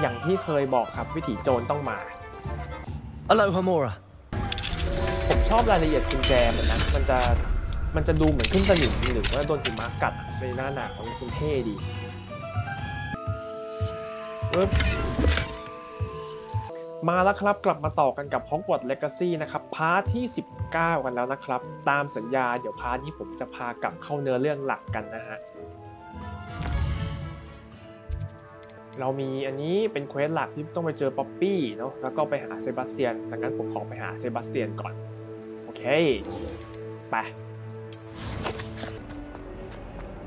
อย่างที่เคยบอกครับวิถีโจรต้องมา Aloha Mora ผมชอบรายละเอียดกุญแจเหมือนนะมันจะดูเหมือนขึ้นสนิมหรือว่าโดนหิมะกัดในหน้าหนาวคุณเท่ดีมาแล้วครับกลับมาต่อกันกับ Hogwarts Legacy นะครับพาร์ทที่19กันแล้วนะครับตามสัญญาเดี๋ยวพาร์ทนี้ผมจะพากลับเข้าเนื้อเรื่องหลักกันนะฮะเรามีอันนี้เป็นเควสหลักที่ต้องไปเจอป๊อปปี้เนาะแล้วก็ไปหาเซบาสเตียนดังนั้นผมขอไปหาเซบาสเตียนก่อนโอเคไป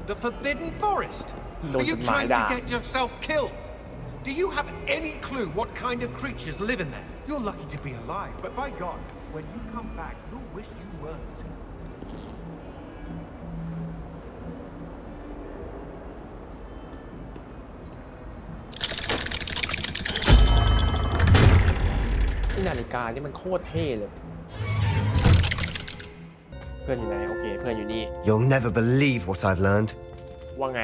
The Forbidden Forest. โดน Are จ you ดหมาย trying ด่า to get yourself killed? Do you have any clue what kind of creatures live in there? You're lucky to be alive, but by God, when you come back, you'll wish you weren't. ที่นาฬิกานี่มันโคตรเท่เลยเพื่อนอยู่ไหนโอเคเพื่อนอยู่นี่ You'll never believe what I've learned. ว่าไง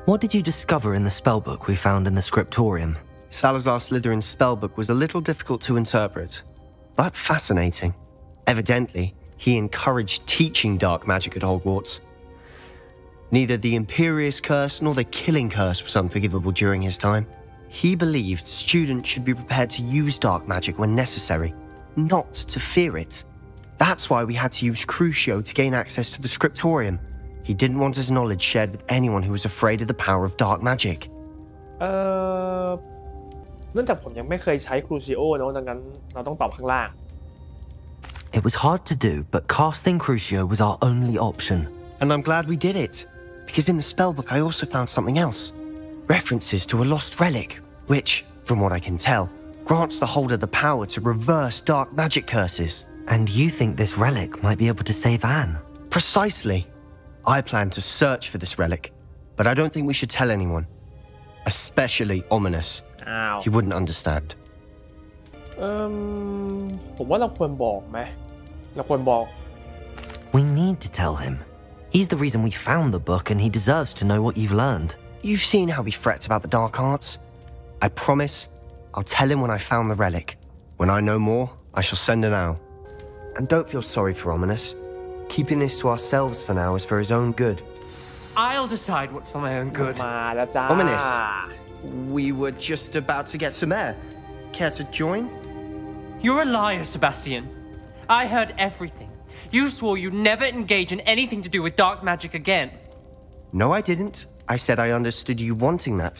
What did you discover in the spellbook we found in the scriptorium? Salazar Slytherin's spellbook was a little difficult to interpret, but fascinating. Evidently, he encouraged teaching dark magic at Hogwarts. Neither the Imperious Curse nor the Killing Curse was unforgivable during his time. He believed students should be prepared to use dark magic when necessary, not to fear it. That's why we had to use Crucio to gain access to the scriptorium. He didn't want his knowledge shared with anyone who was afraid of the power of dark magic. เนื่องจากผมยังไม่เคยใช้ Crucio เนอะดังนั้นเราต้องตอบข้างล่าง It was hard to do, but casting Crucio was our only option. And I'm glad we did it, because in the spellbook I also found something else. References to a lost relic, which, from what I can tell, grants the holder the power to reverse dark magic curses. And you think this relic might be able to save Anne? Precisely. I plan to search for this relic, but I don't think we should tell anyone. Especially Ominous. อ้าว He wouldn't understand. ผมว่าเราควรบอกไหมเราควรบอก We need to tell him. He's the reason we found the book and he deserves to know what you've learned. You've seen how he frets about the dark arts. I promise I'll tell him when I found the relic. When I know more, I shall send an owl. And don't feel sorry for Ominous. Keeping this to ourselves for now is for his own good. I'll decide what's for my own good. มาแล้วจ้า Ominous, we were just about to get some air. Care to join? You're a liar, Sebastian. I heard everything. You swore you'd never engage in anything to do with dark magic again. No, I didn't. I said I understood you wanting that.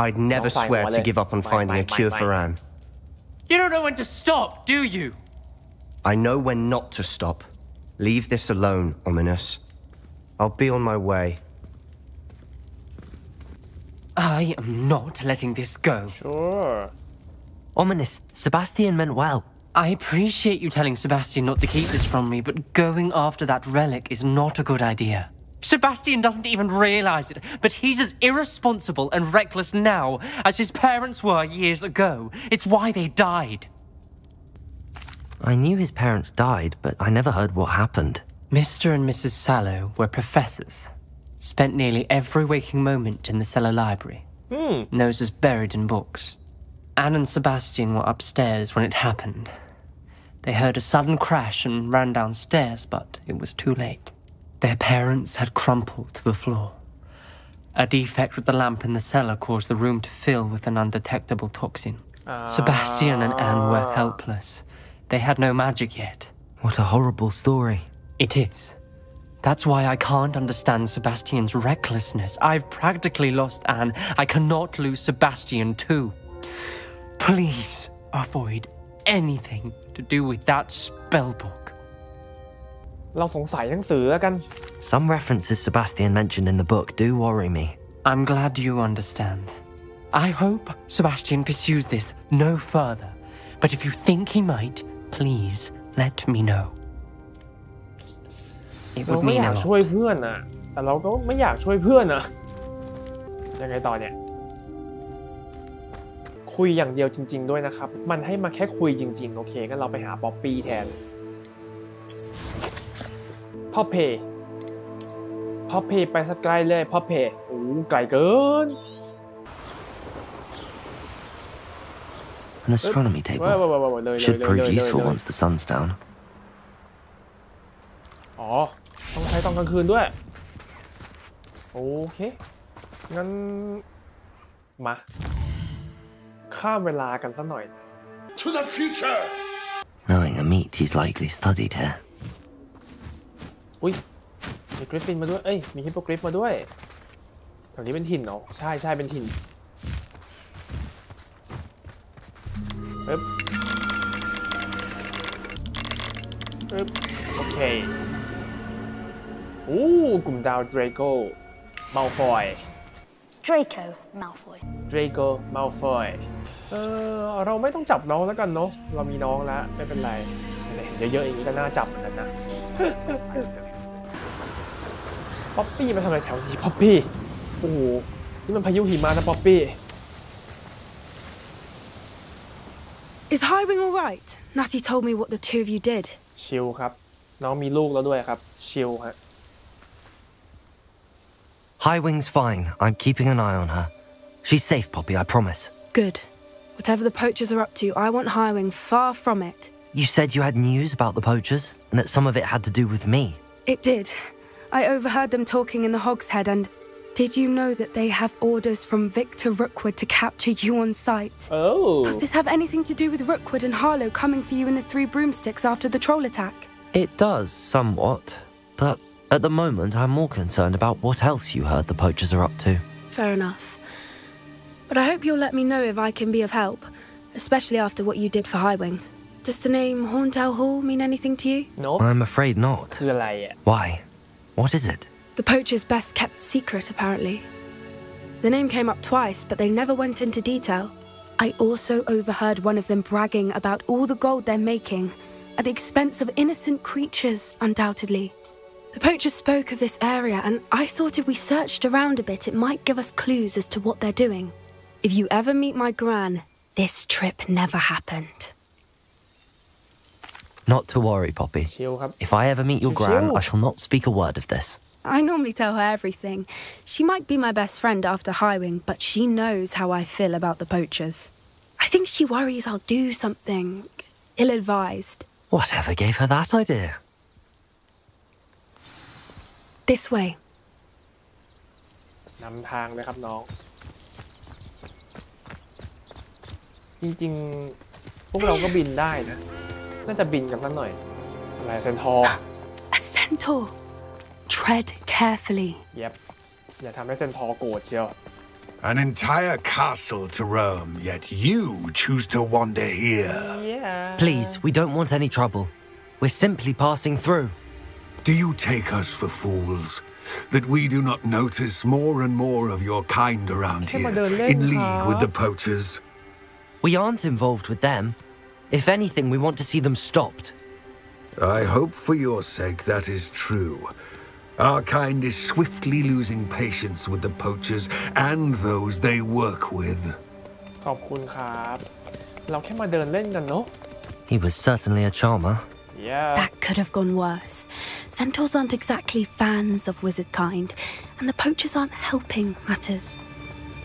I'd never swear to give up on finding a cure for Anne. You don't know when to stop, do you? I know when not to stop. Leave this alone, Ominous. I'll be on my way. I am not letting this go. sure Ominous, Sebastian meant well. I appreciate you telling Sebastian not to keep this from me, but going after that relic is not a good idea. Sebastian doesn't even realize it, but he's as irresponsible and reckless now as his parents were years ago. It's why they died. I knew his parents died, but I never heard what happened. Mr. and Mrs. Sallow were professors. Spent nearly every waking moment in the cellar library. Noses buried in books. Anne and Sebastian were upstairs when it happened. They heard a sudden crash and ran downstairs, but it was too late. Their parents had crumpled to the floor. A defect with the lamp in the cellar caused the room to fill with an undetectable toxin. Sebastian and Anne were helpless. They had no magic yet. What a horrible story. It is. That's why I can't understand Sebastian's recklessness. I've practically lost Anne. I cannot lose Sebastian too. Please avoid anything to do with that spellbook. เราสงสัยหนังสือแล้วกัน Some references Sebastian mentioned in the book do worry me. I'm glad you understand. I hope Sebastian pursues this no further. But if you think he might, please let me know. It เรา would ไม่อ mean ยาก a ช่วย lot. เพื่อนอะแต่เราก็ไม่อยากช่วยเพื่อนอะยังไงต่อเนี่ยคุยอย่างเดียวจริงๆด้วยนะครับมันให้มาแค่คุยจริงๆโอเคงั้นเราไปหาป๊อปปี้แทนพ่อเพไปสักไกลเลยพ่อเพโอ้ไกลเกิน An astronomy table. เลย Should prove useful once the sun's down. อ๋อต้องใช้ตอนกลางคืนด้วยโอเคงั้นมาข้ามเวลากันสักหน่อย To the future! Knowing a meat he's likely studied here. อุ้ยมีกริฟฟินมาด้วยเอ้ยมีฮิปโปกริฟมาด้วยแถวนี้เป็นถิ่นเนาะใช่เป็นถิ่นปึ๊บโอเคกลุ่มดาวเดรโก้มัลฟอย Draco Malfoy. เดรโก้มัลฟอยเราไม่ต้องจับน้องแล้วกันเนาะเรามีน้องแล้วไม่เป็นไรเห็นเยอะๆอย่างนี้ก็น่าจับเหมือนกันนะ ป๊อปปี้มาทำอะไรแถวนี้ป๊อปปี้โอ้โหนี่มันพายุหิมะนะป๊อปปี้ Is Highwing all right? Natty told me what the two of you did. ชิลครับน้องมีลูกแล้วด้วยครับชิลฮะ Highwing's fine. I'm keeping an eye on her. She's safe, Poppy, I promise. Good. Whatever the poachers are up to, I want Highwing far from it. You said you had news about the poachers, and that some of it had to do with me. It did. I overheard them talking in the Hogshead, and did you know that they have orders from Victor Rookwood to capture you on sight? Oh. Does this have anything to do with Rookwood and Harlow coming for you in the Three Broomsticks after the troll attack? It does, somewhat. But at the moment, I'm more concerned about what else you heard the poachers are up to. Fair enough. But I hope you'll let me know if I can be of help, especially after what you did for Highwing. Does the name Horntail Hall mean anything to you? No. I'm afraid not. คืออะไรอ่ะ Why? What is it? The poacher's best kept secret, apparently. The name came up twice, but they never went into detail. I also overheard one of them bragging about all the gold they're making, at the expense of innocent creatures, undoubtedly. The poacher spoke of this area, and I thought if we searched around a bit, it might give us clues as to what they're doing. If you ever meet my gran, this trip never happened. Not to worry, Poppy. ชิลครับ If I ever meet your gran, I shall not speak a word of this. I normally tell her everything. She might be my best friend after Highwing, but she knows how I feel about the poachers. I think she worries I'll do something ill-advised. Whatever gave her that idea? This way. นำทางเลยครับน้องจริงๆพวกเราก็บินได้นะน่าจะบินกันสักหน่อยอะไรเซนทอร์ A centaur. Tread carefully. เย็บอย่าทำให้เซนทอร์โกรธเชียว An entire castle to roam, yet you choose to wander here. Yeah. Please, we don't want any trouble. We're simply passing through. Do you take us for fools? That we do not notice more and more of your kind around here, in league with the poachers? We aren't involved with them. If anything, we want to see them stopped. I hope for your sake that is true. Our kind is swiftly losing patience with the poachers and those they work with. ขอบคุณครับเราแค่มาเดินเล่นกันเนาะ He was certainly a charmer. Yeah. That could have gone worse. Centaurs aren't exactly fans of wizard kind, and the poachers aren't helping matters.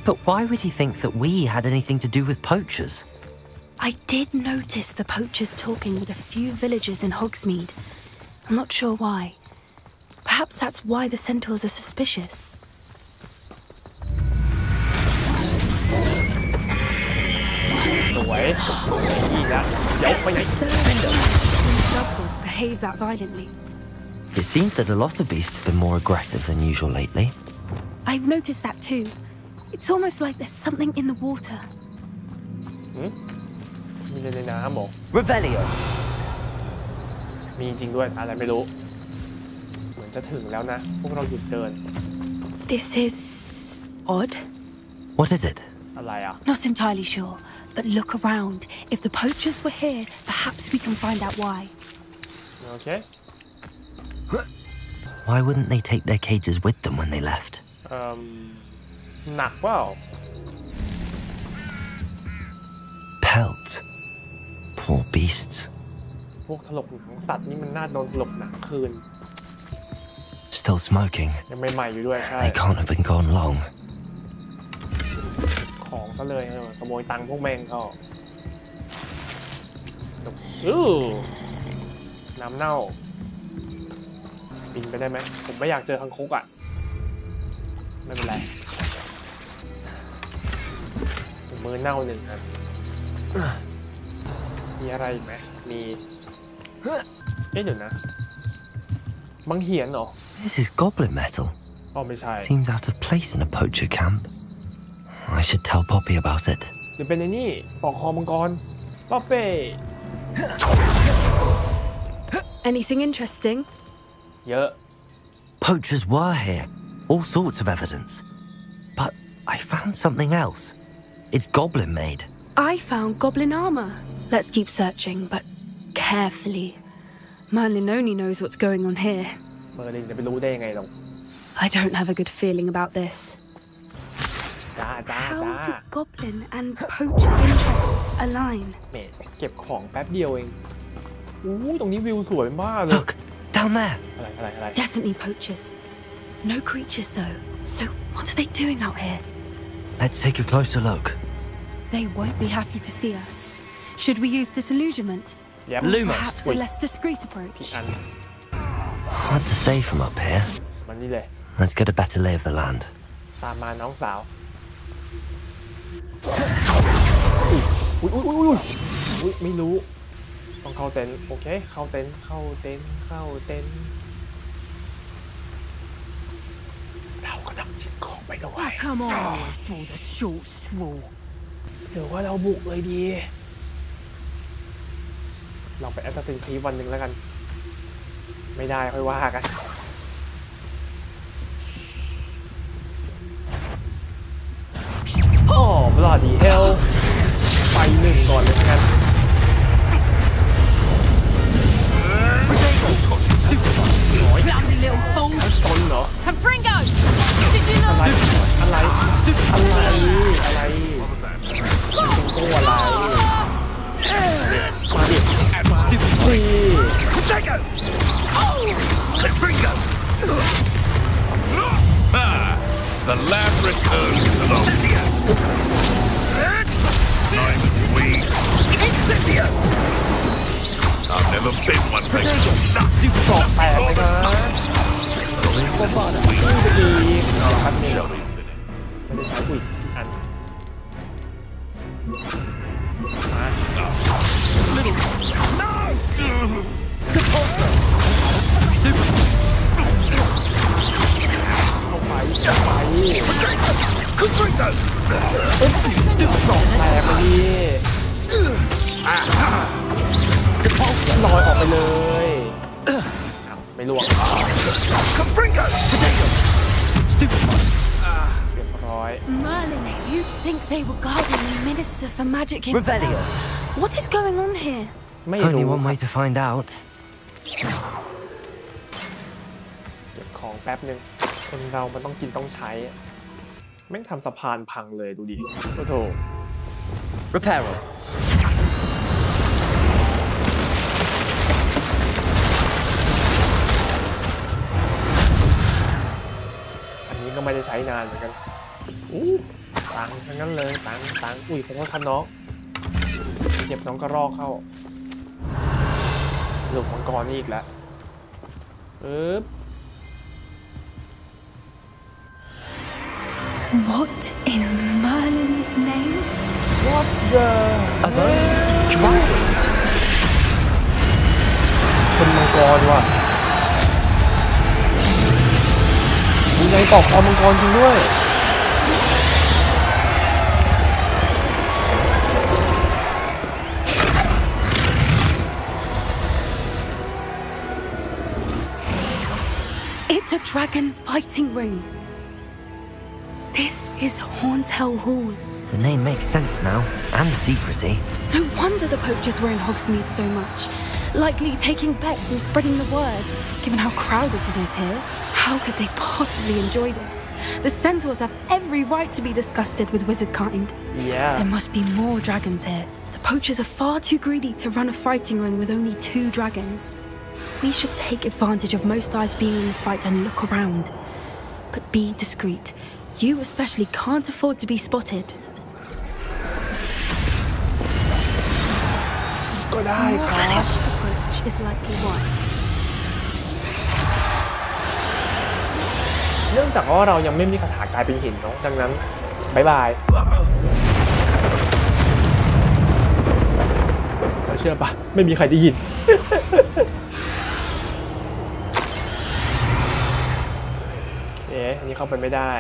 But why would he think that we had anything to do with poachers? I did notice the poachers talking with a few villagers in Hogsmeade. I'm not sure why. Perhaps that's why the centaurs are suspicious. สวยอีกแล้วเดี๋ยวไปไหน Behave that violently. It seems that a lot of beasts have been more aggressive than usual lately. I've noticed that too. It's almost like there's something in the water. มีในน้ำหรอ Revelio! มีจริงด้วยอะไรไม่รู้เหมือนจะถึงแล้วนะพวกเราหยุดเดิน This is odd. What is it? อะไรอ่ะ Not entirely sure, but look around. If the poachers were here, perhaps we can find out why. โอเค Why wouldn't they take their cages with them when they left? หนักเปล่า Pelt. Poor beasts. พวกถลกหนังสัตว์นี่มันน่าโดนถลกหนังคืน Still smoking. ยังใหม่ๆอยู่ด้วยใช่ They can't have been gone long. ของซะเลยขโมยตังค์พวกแม่งเขา น้ำเน่าบินไปได้ไหมผมไม่อยากเจอคังคกอ่ะไม่เป็นไรมือเน่าหนึ่งครับมีอะไรอีกไหมมีเดี๋ยวนะบังเหียนเหรอ This is goblin metal. อ๋อไม่ใช่ Seems out of place in a poacher camp. I should tell Poppy about it. หรือเป็นไอ้นี่ปอกคอมังกรป๊อปเป้ Anything interesting? เยอะ Poachers were here. All sorts of evidence. But I found something else. It's goblin made. I found goblin armor. Let's keep searching, but carefully. Merlin only knows what's going on here. เมอร์ลินจะไปรู้ได้ยังไงหรอก I don't have a good feeling about this. จ้า How did goblin and poacher interests align? เมดเก็บของแป๊บเดียวเองตรงนี้วิวสวยมากเลย Look, down there. อะไร Definitely poachers. No creatures though. So what are they doing out here? Let's take a closer look. They won't be happy to see us. Should we use disillusionment? ยับ Perhaps a less discreet ผิด approach. อัน Hard to say from up here. มันนี่เลย Let's get a better lay of the land. ตามมาน้องสาวอุ้ยไม่รู้ต้องเข้าเต็นท์โอเคเข้าเต็นท์เราก็ต้องจิบของไปด้วย Come on, for the short straw. หรือว่าเราบุกเลยดีลองไปแอสซัสซินครีดวันหนึ่งแล้วกันไม่ได้ค่อยว่ากันอ๋อบลาดีเฮลไปหนึ่งก่อนเลยงั้นClumsy little fool. ต้นเหรอ Confringo! Did you know? อะไรตัวอะไรมาดิThe lab returns to the Nice and weak. Incendio! I've never been one for สอบแตกเลยนะก็ฟาดอีกเอาละครับนี่ไม่ได้ใช้อีกอันเข้าไปสอบแตกไปดิลอยออกไปเลยไม่ล่วงเรียบร้อย Merlin, you'd think they were guarding the Minister for Magic himself. Revelio. What is going on here? ไม่รู้ Only one way to find out. เก็บของแป๊บนึงคนเรามันต้องกินต้องใช้แม่งทำสะพานพังเลยดูดิโอ้โห Reparo. อันนี้ก็ไม่ได้ใช้นานเหมือนกันตังทั้งนั้นเลยตังอุ้ยขอโทษครับน้องเก็บน้องกระรอกเข้าหลุมมังกรนี่อีกแล้วWhat in Merlin's name? What the Are those dragons? คนมังกรว่ะมีไงตอกคอมังกรจริงด้วยIt's a dragon fighting ring. This is Horntail Hall. The name makes sense now, and the secrecy. No wonder the poachers were in Hogsmeade so much. Likely taking bets and spreading the word, given how crowded it is here. How could they possibly enjoy this? The centaurs have every right to be disgusted with wizard kind. Yeah. There must be more dragons here. The poachers are far too greedy to run a fighting ring with only 2 dragons. We should take advantage of most eyes being in the fight and look around. But be discreet. You especially can't afford to be spotted. ก็ได้ครับ First approach is likely wise. เนื่องจากว่าเรายังไม่มีคาถากลายเป็นหินเนาะดังนั้นบายบายเชื่อปะไม่มีใครได้ยิน เอ๊ะอันนี้เข้าไปไม่ได้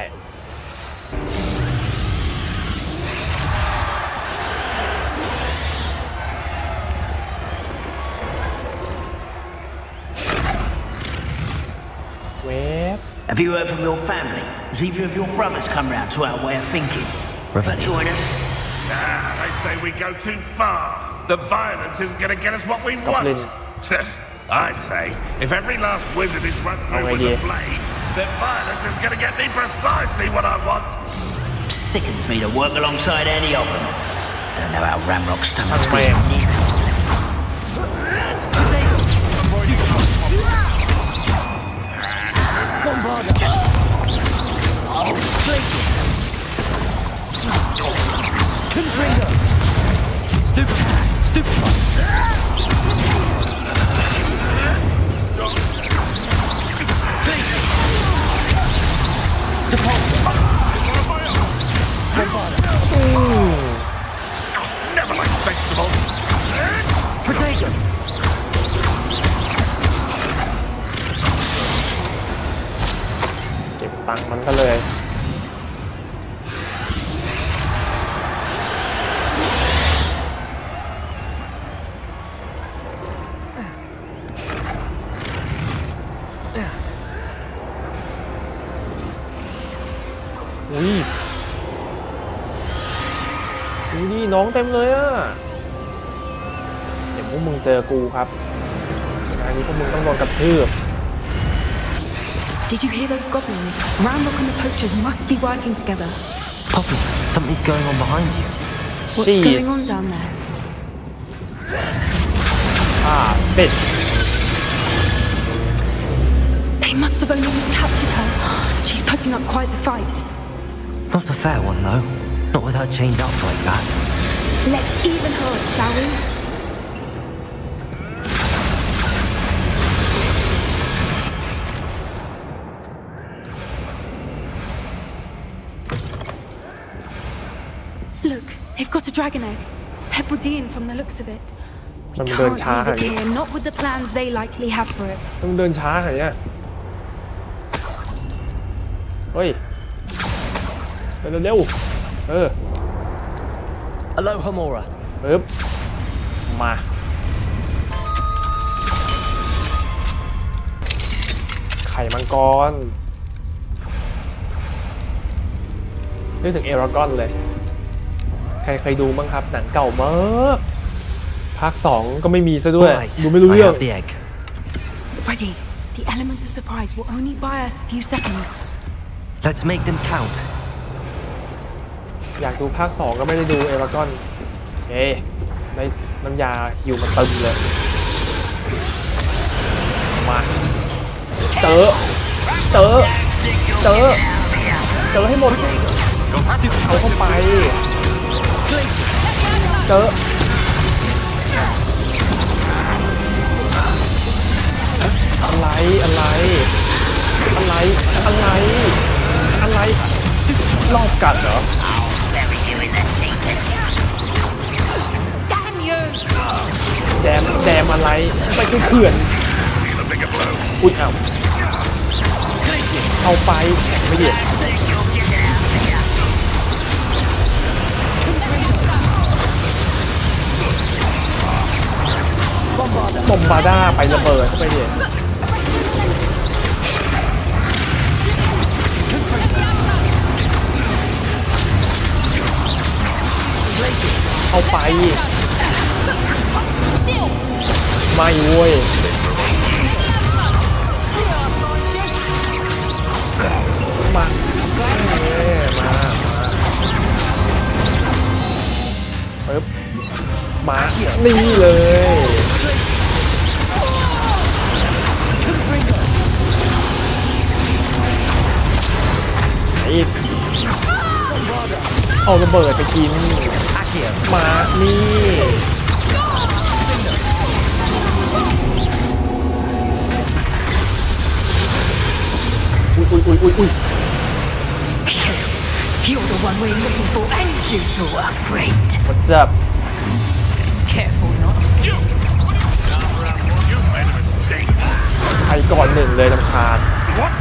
เว็บ Have you heard from your family? Has either of your brothers come round to our way of thinking? Join us? Nah, they say we go too far. The violence isn't going to get us what we want. I say, if every last wizard is run through with a blade, then violence is going to get me precisely what I want. Sickens me to work alongside any of them. Don't know how Ramrock's stomach's been. Confringo! Stupefy! Never like vegetables. Protego! เก็บตังค์มันก็เลย อุ้ยนี่น้องเต็มเลยอ่ะเดี๋ยวพวกมึงเจอกูครับงานนี้พวกมึงต้องโดนกระทืบ Did you hear those goblins? Ramrock and the poachers must be working together. Poppy, something's going on behind you. What's going on down there? Fish. They must have only just captured her. She's putting up quite the fight. Not a fair one, though. Not with her chained up like that. Let's even her, shall we? Look, they've got a dragon egg. Hebridean from the looks of it. We can't leave it here, not with the plans they likely have for it. ต้องเดินช้าหน่อยเนี่ยเฮ้ยเร็วAloha Mora. ปึ๊บมาไข่มังกรนึกถึงเอรากอนเลยใครเคยดูบ้างครับหนังเก่ามากภาค2ก็ไม่มีซะด้วยดูไม่รู้เรื่อง Ready. The element of surprise will only buy us a few seconds. Let's make them count. อยากดูภาค2ก็ไม่ได้ดูเอรากอนเอ๊ได้น้ำยาฮิวมันเติมเลยมาเจอให้หมดเอาเข้าไปเจออะไรรอบกัดเหรอแดมอะไรไม่ใช่เขื่อนอุ้ยเอาไปแข็งไม่เด็ดบอมบาด้าไประเบิดเข้าไปเด็ดเอาไปไม่เว้ยมาปึ๊บมานี่เลยอีกเอาระเบิดไปกินมานี่ You're the one we're looking for, and you, our friend. What's up? Careful not. You made a mistake. ใครก่อนหนึ่งเลยรำคาญ What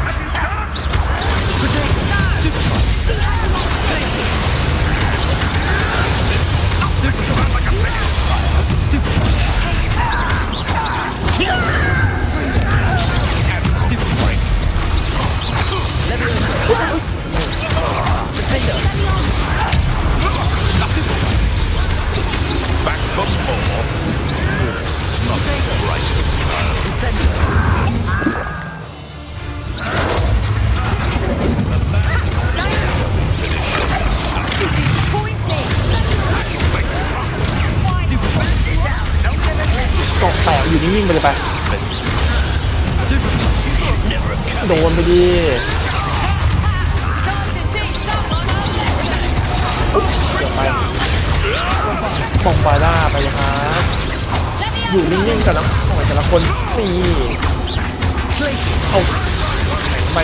have you done? Back for more. Not right, Point me. เกาะแตกอยู่นิ่งๆไปเลยไปโดนไปดิเดี๋ยวไปปองบาด้าไปเลยครับอยู่นิ่งๆกันนะโอ้ยแต่ละคนนี่เอาไป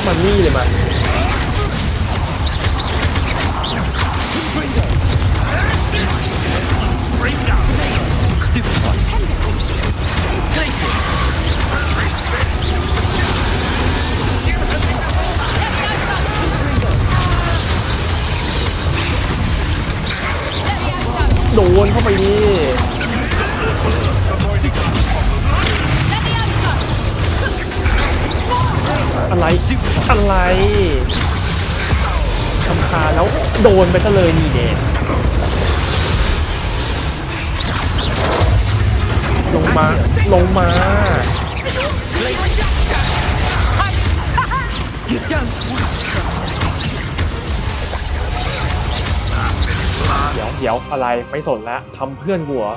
มันนี่เลยมันโดนเข้าไปดิอะไรทำคาแล้วโดนไปซะเลยนี่เด็ดลงมาเดี๋ยวอะไรไม่สนแล้วทำเพื่อนกูเหรอ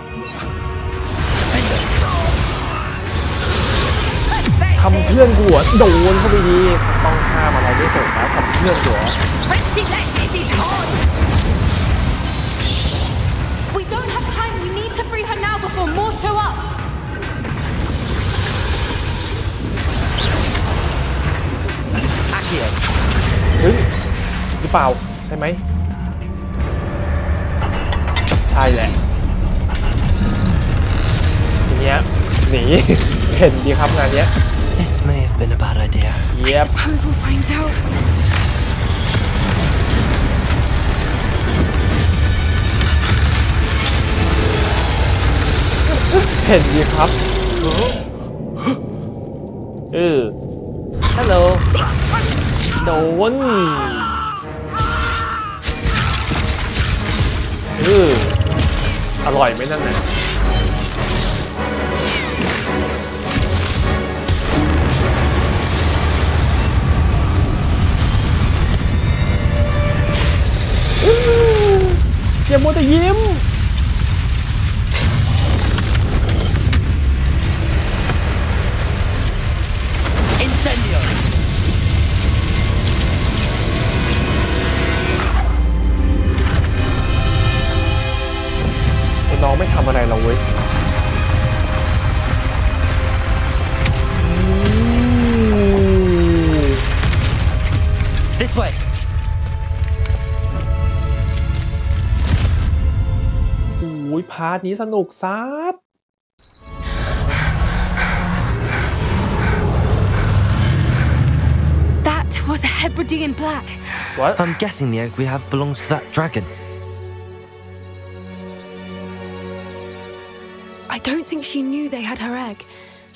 ทำเพื่อนกูเหรอโดนเข้าไปดีต้องห้ามอะไรไม่สนแล้วทำเพื่อนกูเหรอ We don't have time. We need to free her now before more show up. ถึงหรือเปล่าใช่ไหมใช่แหละทีเนี้ยหนีเห็นดีครับงานเนี้ย This may have been a bad idea. Yep. I suppose we'll find out. เห็นดีครับฮัลโหลโดนอร่อยไหมนั่นน่ะอย่ามัวแต่ยิ้มน้องไม่ทำอะไรเราเว้ยThis way. โอ้ยพาร์ทนี้สนุกซัด That was a Hebridean black. What? I'm guessing the egg we have belongs to that dragon. I don't think she knew they had her egg.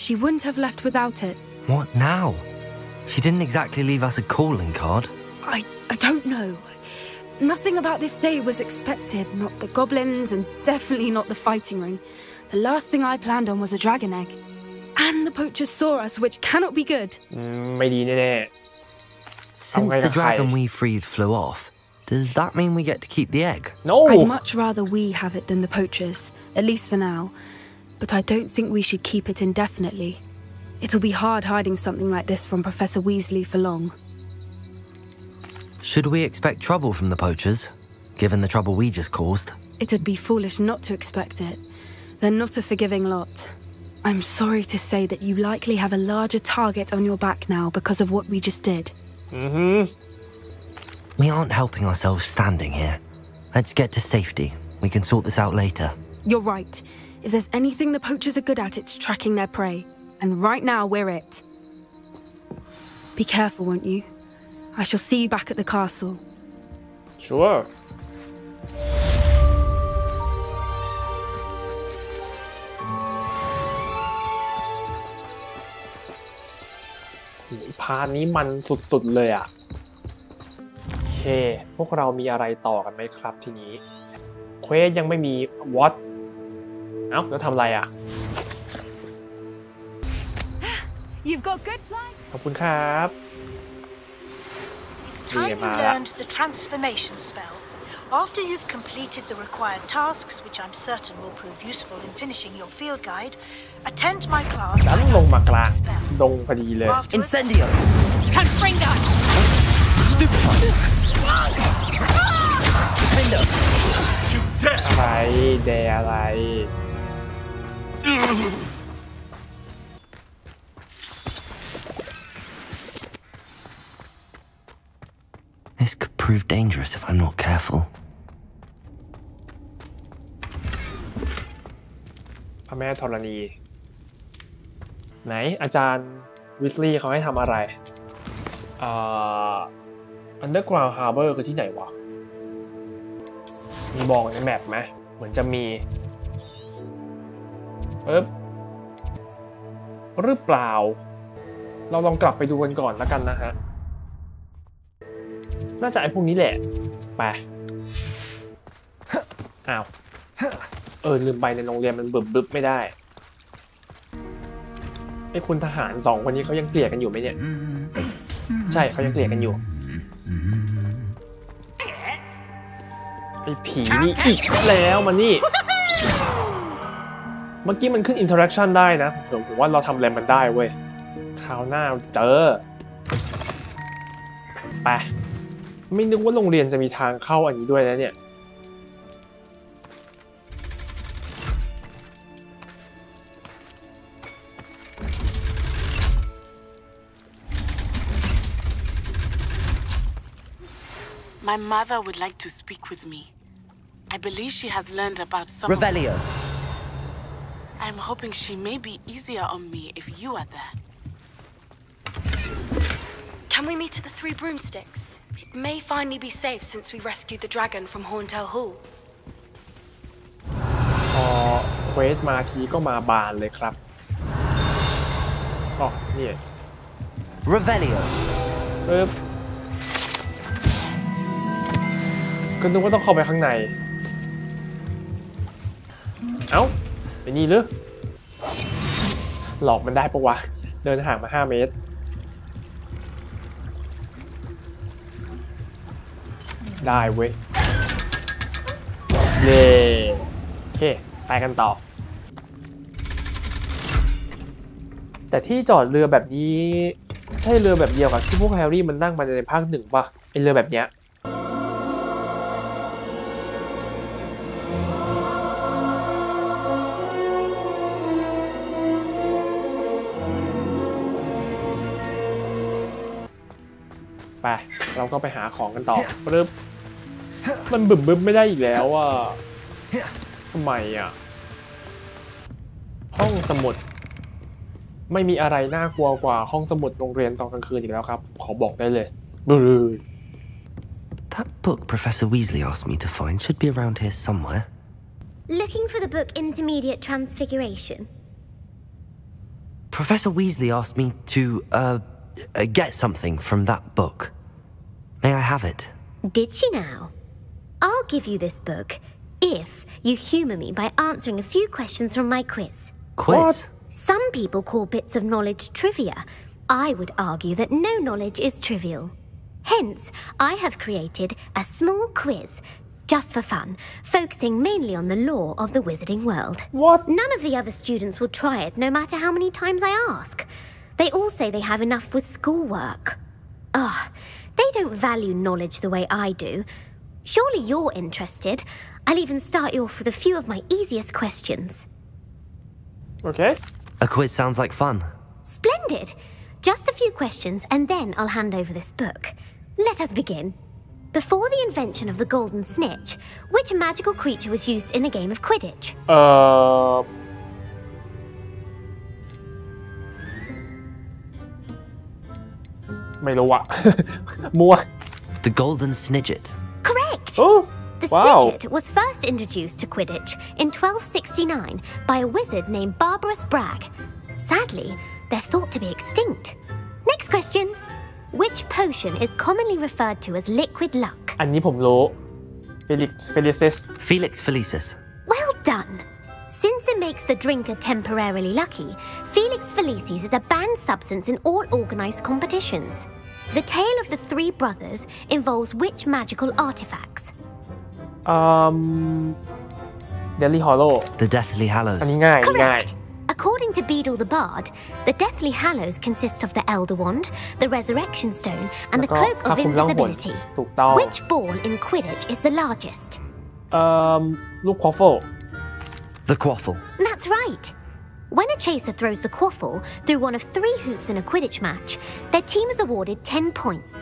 She wouldn't have left without it. What now? She didn't exactly leave us a calling card. I don't know. Nothing about this day was expected. Not the goblins, and definitely not the fighting ring. The last thing I planned on was a dragon egg. And the poachers saw us, which cannot be good. ไม่ดีแน่ Since the dragon we freed flew off, does that mean we get to keep the egg? No. I'd much rather we have it than the poachers, at least for now. But I don't think we should keep it indefinitely. It'll be hard hiding something like this from Professor Weasley for long. Should we expect trouble from the poachers, given the trouble we just caused? It would be foolish not to expect it. They're not a forgiving lot. I'm sorry to say that you likely have a larger target on your back now because of what we just did. We aren't helping ourselves standing here. Let's get to safety. We can sort this out later. You're right. If there's anything the poachers are good at, it's tracking their prey. And right now, we're it. Be careful, won't you? I shall see you back at the castle. Sure. พาร์ทนี้มันสุดๆเลยอ่ะโอเคพวกเรามีอะไรต่อกันไหมครับทีนี้เควสยังไม่มี what เอ้าแล้วทำอะไรอ่ะ You've got good plan. ขอบคุณครับ It's time you learned the transformation spell. After you've completed the required tasks, which I'm certain will prove useful in finishing your field guide, attend my class. ดันลงมากลางดงพอดีเลย Incendio. Confringo. Stupefy. Defender. อะไรเดอะไร This could prove dangerous if I'm not careful. พระแม่ธรณี ไหนอาจารย์วิสลีย์เขาให้ทำอะไรUnderground Harbor คือที่ไหนวะมีบอกในแมปไหมเหมือนจะมีหรือเปล่าเราลองกลับไปดูกันก่อนแล้วกันนะฮะน่าจะไอ้พวกนี้แหละไปอ้าวลืมไปในโรงเรียนมันบึบไม่ได้ไอ้คุณทหารสองคนนี้เขายังเกลียดกันอยู่ไหมเนี่ยใช่เขายังเกลียดกันอยู่ไอ้ผีนี่อีกแล้วมันนี่เมื่อกี้มันขึ้นอินเทอร์แอคชั่นได้นะผมว่าเราทำอะไรมันได้เว้ยคราวหน้าเจอไปไม่นึกว่าโรงเรียนจะมีทางเข้าอันนี้ด้วยนะเนี่ยMy mother would like to speak with me. I believe she has learned about some Revelio. I'm hoping she may be easier on me if you are there. Can we meet at the Three Broomsticks? It may finally be safe since we rescued the dragon from Horntail Hall. พอเควสมาทีก็มาบานเลยครับนี่ Revelio. ก็นึกว่าต้องเข้าไปข้างในเอ้าไอ้นี่หรือหลอกมันได้ปะวะเดินห่างมา5 เมตรได้เว้ยเย้โอเคไปกันต่อแต่ที่จอดเรือแบบนี้ใช่เรือแบบเดียวกับที่พวกแฮร์รี่มันนั่งมาในภาค 1ป่ะไอเรือแบบเนี้ยไปเราก็ไปหาของกันต่อปึ๊บมันบึ้มไม่ได้อีกแล้วอ่ะทำไมอ่ะห้องสมุดไม่มีอะไรน่ากลัวกว่าห้องสมุดโรงเรียนตอนกลางคืนอีกแล้วครับขอบอกได้เลย That book Professor Weasley asked me to find should be around here somewhere. Looking for the book Intermediate Transfiguration. Professor Weasley asked me to get something from that book. May I have it? Did she now? I'll give you this book if you humor me by answering a few questions from my quiz. Quiz? What? Some people call bits of knowledge trivia. I would argue that no knowledge is trivial. Hence, I have created a small quiz, just for fun, focusing mainly on the lore of the wizarding world. What? None of the other students will try it, no matter how many times I ask. They all say they have enough with schoolwork. Ugh, they don't value knowledge the way I do. Surely you're interested. I'll even start you off with a few of my easiest questions. Okay. A quiz sounds like fun. Splendid! Just a few questions and then I'll hand over this book. Let us begin. Before the invention of the golden snitch, which magical creature was used in a game of Quidditch? ไม่รู้อะ มั่ว The golden snidget. Correct! Oh, the wow. snidget was first introduced to Quidditch in 1269 by a wizard named Barbarous Bragg. Sadly, they're thought to be extinct. Next question. Which potion is commonly referred to as liquid luck? อันนี้ผมรู้ Felix Felicis. Felix Felicis. Well done. Since it makes the drinker temporarily lucky, Felix Felicis is a banned substance in all organized competitions. The tale of the three brothers involves which magical artifacts? Deathly Hallow. The Deathly Hallows. อันนี้ง่าย Correct. According to Beedle the Bard, the Deathly Hallows consists of the Elder Wand, the Resurrection Stone, and the Cloak of Invisibility. ถูกต้อง Which ball in Quidditch is the largest? ลูกควอฟเฟิล The quaffle. That's right. When a chaser throws the quaffle through one of 3 hoops in a Quidditch match, their team is awarded 10 points.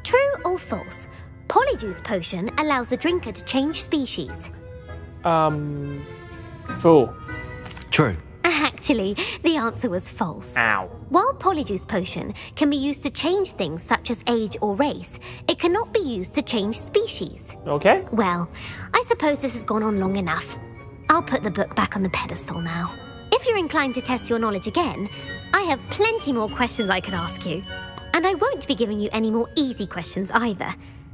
True or false? Polyjuice potion allows the drinker to change species. True. True. Actually, the answer was false. Ow. While Polyjuice potion can be used to change things such as age or race, it cannot be used to change species. Okay. Well, I suppose this has gone on long enough. I'll put the book back on the pedestal now. If you're inclined to test your knowledge again, I have plenty more questions I could ask you. And I won't be giving you any more easy questions either.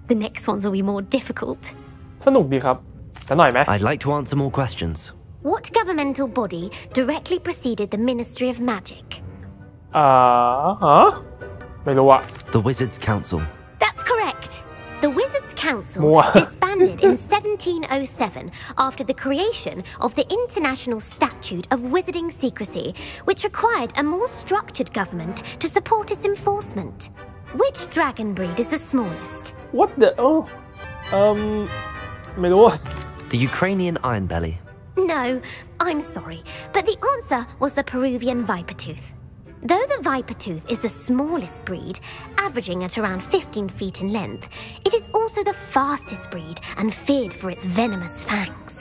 The next ones will be more difficult. สนุกดีครับจะหน่อยไหม I'd like to answer more questions. What governmental body directly preceded the Ministry of Magic? ไม่รู้อะ The Wizards' Council. That's correct. The Wizards' Council More. disbanded in 1707 after the creation of the International Statute of Wizarding Secrecy, which required a more structured government to support its enforcement. Which dragon breed is the smallest? What theไม่รู้อะ The Ukrainian Ironbelly. No, I'm sorry, but the answer was the Peruvian Vipertooth. Though the Vipertooth is the smallest breed, averaging at around 15 feet in length, it is also the fastest breed and feared for its venomous fangs.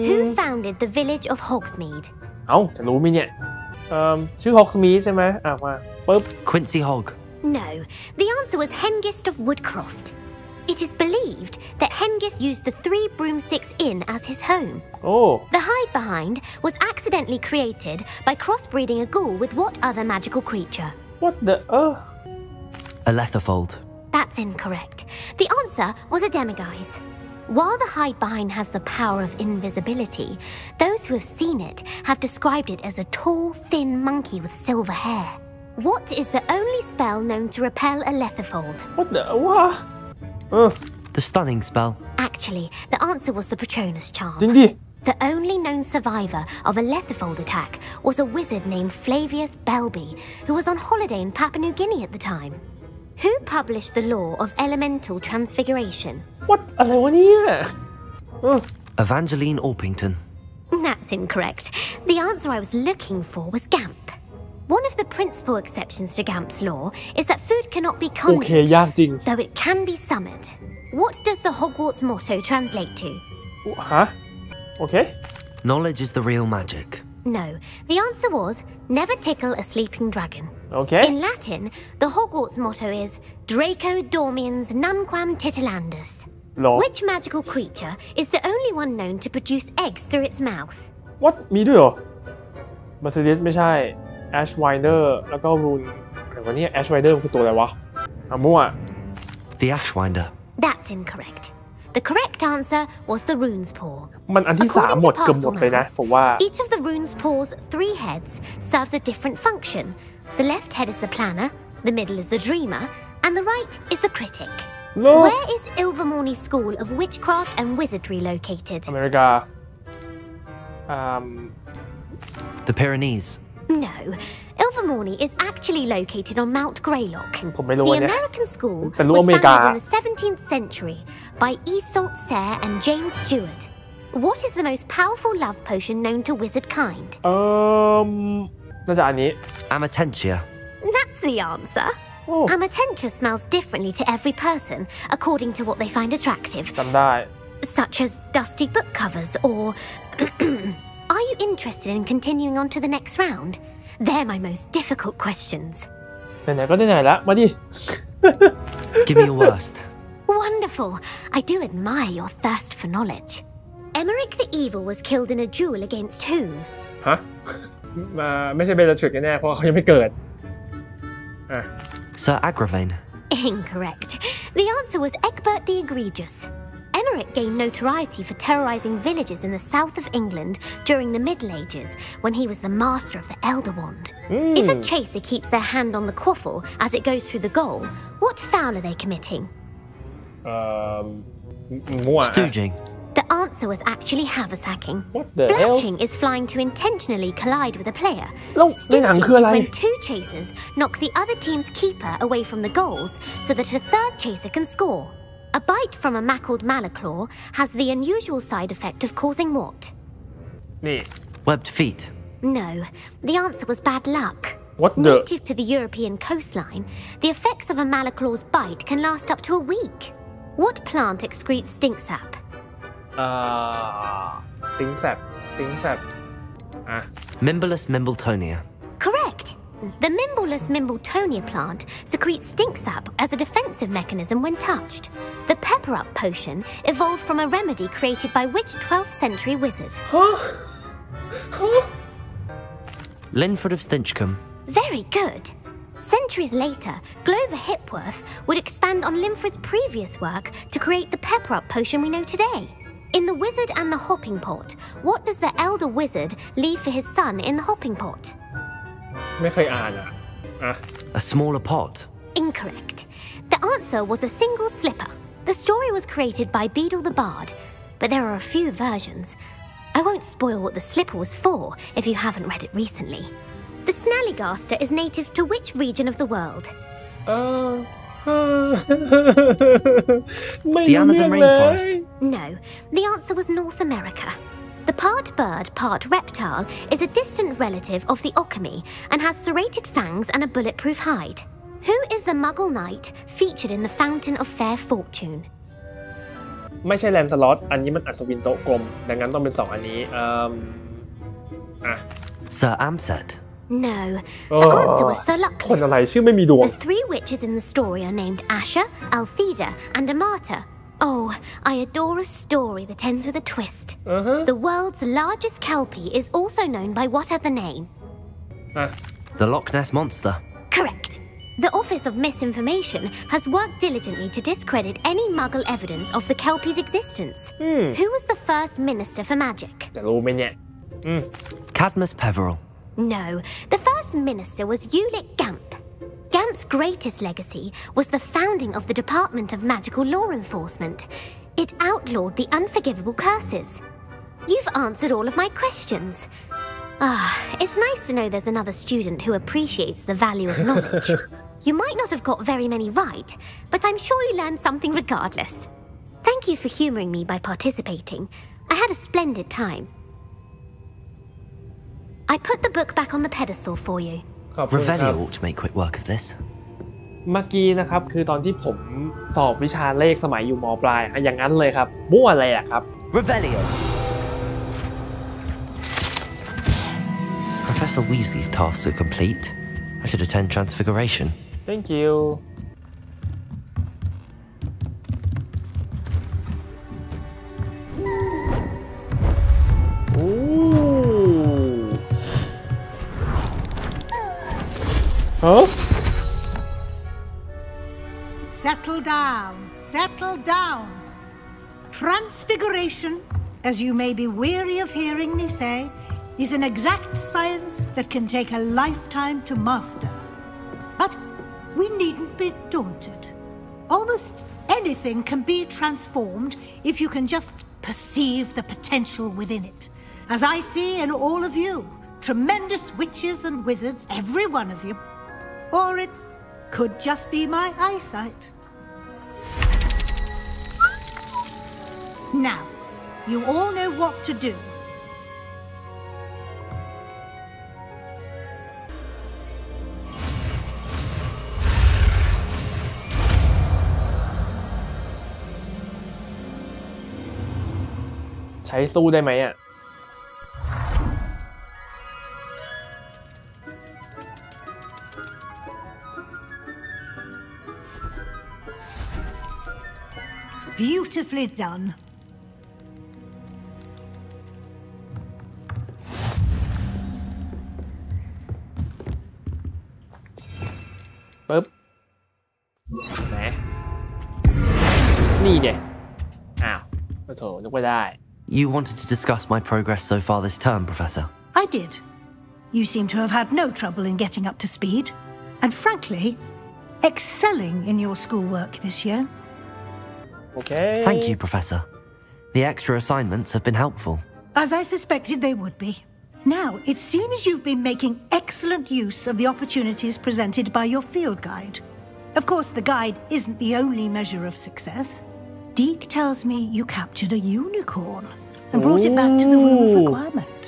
Who founded the village of Hogsmeade? เอ้าจะรู้มั้ยเนี่ยชื่อ Hogsmeade ใช่ไหมมาปึ๊บ Quincy Hogg. No, the answer was Hengist of Woodcroft. It is believed that Hengist used the 3 broomsticks inn as his home. Oh. The hide-behind was accidentally created by crossbreeding a ghoul with what other magical creature? What the A Letherfold. That's incorrect. The answer was a demiguise. While the hide-behind has the power of invisibility, those who have seen it have described it as a tall, thin monkey with silver hair. What is the only spell known to repel a Letherfold? What the what? The stunning spell. Actually, the answer was the Patronus charm. จริงดิ The only known survivor of a Letherfold attack was a wizard named Flavius Belby, who was on holiday in Papua New Guinea at the time. Who published the law of elemental transfiguration? What อะไรวะเนี่ย Evangeline Orpington. That's incorrect. The answer I was looking for was Gamp. One of the principal exceptions to Gamp's law is that food cannot be โอเค conjured, ยากจริง though it can be summoned. What does the Hogwarts motto translate to? ฮะโอเค Knowledge is the real magic. No, the answer was never tickle a sleeping dragon. Okay. In Latin, the Hogwarts motto is Draco Dormiens Nunquam Titilandus. Which magical creature is the only one known to produce eggs through its mouth? What มีด้วยเหรอ Basilisk ไม่ใช่ Ashwinder แล้วก็ Rune อะไรวะเนี่ย Ashwinder คือตัวอะไรวะมั่ว The Ashwinder. That's incorrect. The correct answer was the Rune's Paw. มันอันที่ 3 หมดเกือบหมดเลยนะผมว่า Each of the Rune's Paw's 3 heads serves a different function. The left head is the planner, the middle is the dreamer, and the right is the critic. No. Where is Ilvermorny School of Witchcraft and Wizardry located? อเมริกา The Pyrenees. No. Ilvermorny is actually located on Mount Greylock. ผมไม่รู้ The เนี่ย American school แต่รู้ was อเมริกา founded in the 17th century by Iseult Sayre and James Stewart. What is the most powerful love potion known to wizard kind? น่าจะอันนี้ Amatentia. That's the answer. Amatentia smells differently to every person according to what they find attractive. จำได้ Such as dusty book covers or... Are you interested in continuing on to the next round? They're my most difficult questions. ไหนๆก็ไหนๆแล้วมาดิ Give me your worst. Wonderful. I do admire your thirst for knowledge. Emmerich the Evil was killed in a duel against whom? ฮะไม่ใช่เบลลาทริกแน่ๆเพราะเขายังไม่เกิด Sir Agravain. Incorrect. The answer was Egbert the Egregious. Emmerich gained notoriety for terrorizing villages in the south of England during the Middle Ages when he was the master of the Elder Wand. If a chaser keeps their hand on the quaffle as it goes through the goal, what foul are they committing? Stooging. The answer was actually haversacking. What the Blouching hell? is flying to intentionally collide with a player. แล้วในหนังคืออะไร Stooging is when two chasers knock the other team's keeper away from the goals so that a third chaser can score. A bite from a mackled malaclaw has the unusual side effect of causing what? นี่ Webbed feet. No, the answer was bad luck. What the? Native to the European coastline, the effects of a malaclaw's bite can last up to a week. What plant excretes stink sap? สติงแซบMimbulus Mimbletonia. Correct. The Mimblelus Mimbletonia plant secretes stink sap as a defensive mechanism when touched. The pepper-up potion evolved from a remedy created by which 12th century wizard? Linford of Stinchcombe. Very good. Centuries later, Glover Hipworth would expand on Linford's previous work to create the pepper-up potion we know today. In The Wizard and the Hopping Pot, what does the elder wizard leave for his son in the hopping pot? ไม่เคยอ่านอ่ะ A smaller pot. Incorrect. The answer was a single slipper. The story was created by Beadle the Bard, but there are a few versions. I won't spoil what the slipper was for if you haven't read it recently. The Snallygaster is native to which region of the world? The Amazon rainforest. No, the answer was North America. The part bird, part reptile is a distant relative of the Occamy and has serrated fangs and a bulletproof hide. Who is the Muggle knight featured in the Fountain of Fair Fortune? ไม่ใช่แลนสล็อตอันนี้มันอัศวินโต๊ะกลมดังนั้นต้องเป็น2อันนี้Sir Amset. No, the answer was Sir Luckless. คนอะไรชื่อไม่มีดวง The three witches in the story are named Asher, Altheda, and Amata. Oh, I adore a story that ends with a twist. The world's largest kelpie is also known by what other name? The Loch Ness Monster. Correct. The Office of Misinformation has worked diligently to discredit any Muggle evidence of the kelpie's existence. Who was the first Minister for Magic? จะรู้ไหมเนี่ย Cadmus Peveril. No, the first minister was Ulick Gamp. Gamp's greatest legacy was the founding of the Department of Magical Law Enforcement. It outlawed the unforgivable curses. You've answered all of my questions. It's nice to know there's another student who appreciates the value of knowledge. You might not have got very many right, but I'm sure you learned something regardless. Thank you for humouring me by participating. I had a splendid time. I put the book back on the pedestal for you. Revelio ought to make quick work of this. เมื่อกี้นะครับคือตอนที่ผมสอบวิชาเลขสมัยอยู่ม.ปลายอย่างนั้นเลยครับมั่วเลยครับ Revelio. Professor Weasley's tasks are complete. I should attend Transfiguration. Thank you. Huh? Settle down. Settle down. Transfiguration, as you may be weary of hearing me say, is an exact science that can take a lifetime to master. But we needn't be daunted. Almost anything can be transformed if you can just perceive the potential within it. As I see in all of you, tremendous witches and wizards, every one of you. Or it could just be my eyesight. Now, you all know what to do. ใช้สู้ได้ไหมอ่ะBeautifully done. ปึ๊บไหนนี่เนี่ยอ้าวโอ้โถนึกว่าได้ You wanted to discuss my progress so far this term, Professor? I did. You seem to have had no trouble in getting up to speed, and frankly, excelling in your schoolwork this year. Okay. Thank you, Professor. The extra assignments have been helpful. As I suspected they would be. Now, it seems you've been making excellent use of the opportunities presented by your field guide. Of course, the guide isn't the only measure of success. Deek tells me you captured a unicorn and brought it back to the room of requirement.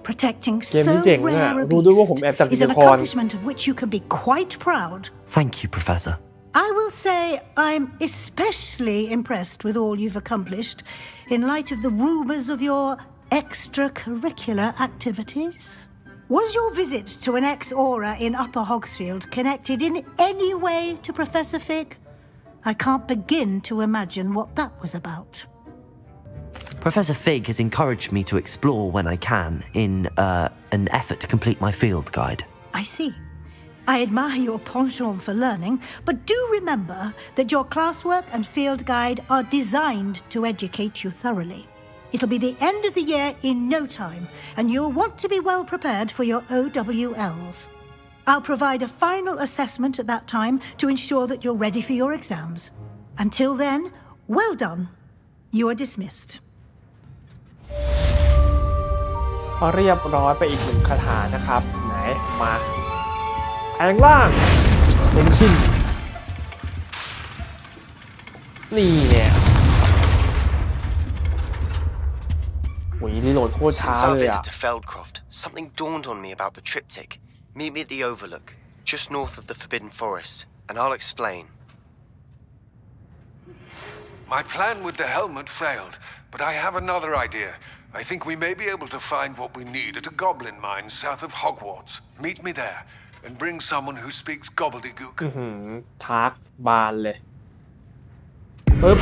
Protecting so rare a beast is an accomplishment of which you can be quite proud. Thank you, Professor. I will say I'm especially impressed with all you've accomplished in light of the rumors of your extracurricular activities. Was your visit to an ex-Aura in Upper Hogsfield connected in any way to Professor Fig? I can't begin to imagine what that was about. Professor Fig has encouraged me to explore when I can in an effort to complete my field guide. I see. I admire your penchant for learning, but do remember that your classwork and field guide are designed to educate you thoroughly. It'll be the end of the year in no time, and you'll want to be well prepared for your OWLs. I'll provide a final assessment at that time to ensure that you're ready for your exams. Until then, well done. You are dismissed. เรียบร้อยไปอีก1คาถานะครับไหนมาแปลงร่างเป็นชิ้นนี่เนี่ยโอ้ยรีโหลดโคตรช้าเลยอะ Since our visit to Feldcroft, something dawned on me about the triptych. Meet me at the Overlook, just north of the Forbidden Forest, and I'll explain. My plan with the helmet failed, but I have another idea. I think we may be able to find what we need at a goblin mine south of Hogwarts. Meet me there, and bring someone who speaks gobbledygook. ทาร์กบานเลยปึ๊บ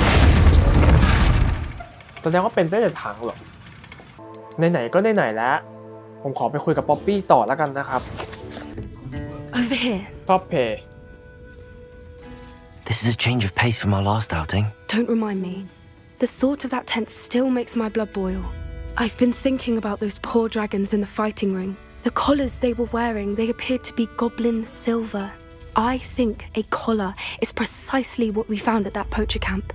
แสดงว่าเป็นได้แต่ถังเหรอไหนๆก็ไหนๆแล้วผมขอไปคุยกับป๊อปปี้ต่อแล้วกันนะครับ Over here. Poppy. This is a change of pace from our last outing. Don't remind me. The thought of that tent still makes my blood boil. I've been thinking about those poor dragons in the fighting ring. The collars they were wearing, they appeared to be goblin silver. I think a collar is precisely what we found at that poacher camp.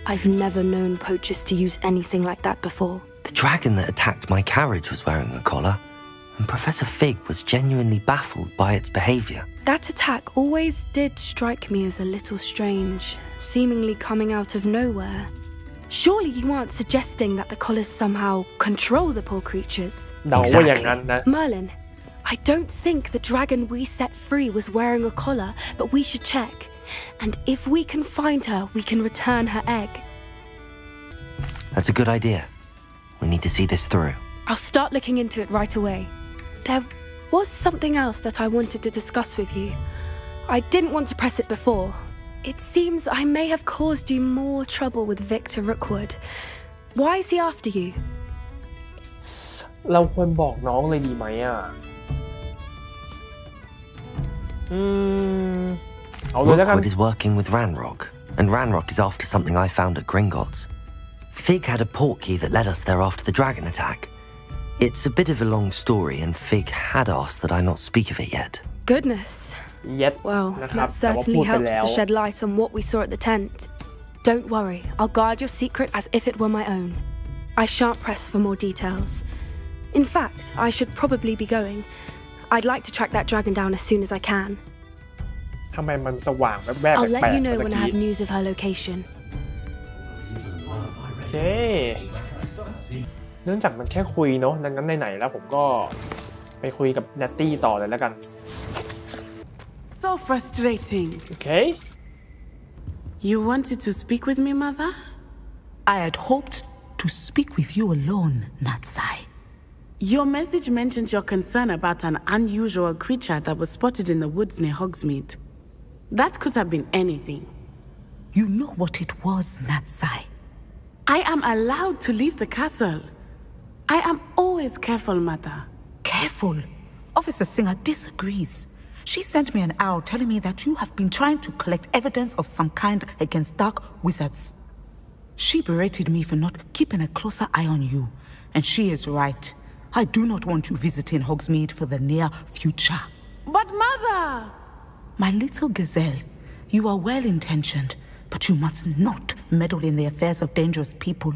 I've never known poachers to use anything like that before. The dragon that attacked my carriage was wearing a collar, and Professor Fig was genuinely baffled by its behavior. That attack always did strike me as a little strange, seemingly coming out of nowhere. Surely you aren't suggesting that the collars somehow control the poor creatures? Exactly. Merlin, I don't think the dragon we set free was wearing a collar, but we should check. And if we can find her, we can return her egg. That's a good idea. We need to see this through. I'll start looking into it right away. There was something else that I wanted to discuss with you. I didn't want to press it before. It seems I may have caused you more trouble with Victor Rookwood. Why is he after you? เราควรบอกน้องเลยดีไหมอ่ะเอาเลยแล้วกัน Rookwood is working with Ranrock, and Ranrock is after something I found at Gringotts. Fig had a portkey that led us there after the dragon attack. It's a bit of a long story, and Fig had asked that I not speak of it yet. Goodness. Well, that certainly helps to shed light on what we saw at the tent. Don't worry, I'll guard your secret as if it were my own. I shan't press for more details. In fact, I should probably be going. I'd like to track that dragon down as soon as I can. ทำไมมันสว่างแวบๆแปลกๆ I'll let you know when I have news of her location. โอเคเนื่องจากมันแค่คุยเนาะดังนั้นไหนๆแล้วผมก็ไปคุยกับนัตตี้ต่อเลยแล้วกัน So frustrating. Okay. You wanted to speak with me, Mother? I had hoped to speak with you alone, Natsai. Your message mentioned your concern about an unusual creature that was spotted in the woods near Hogsmeade. That could have been anything. You know what it was, Natsai. I am allowed to leave the castle. I am always careful, Mother. Careful? Officer Singer disagrees. She sent me an owl telling me that you have been trying to collect evidence of some kind against dark wizards. She berated me for not keeping a closer eye on you, and she is right. I do not want you visiting Hogsmeade for the near future. But Mother! My little gazelle, you are well-intentioned, but you must not meddle in the affairs of dangerous people.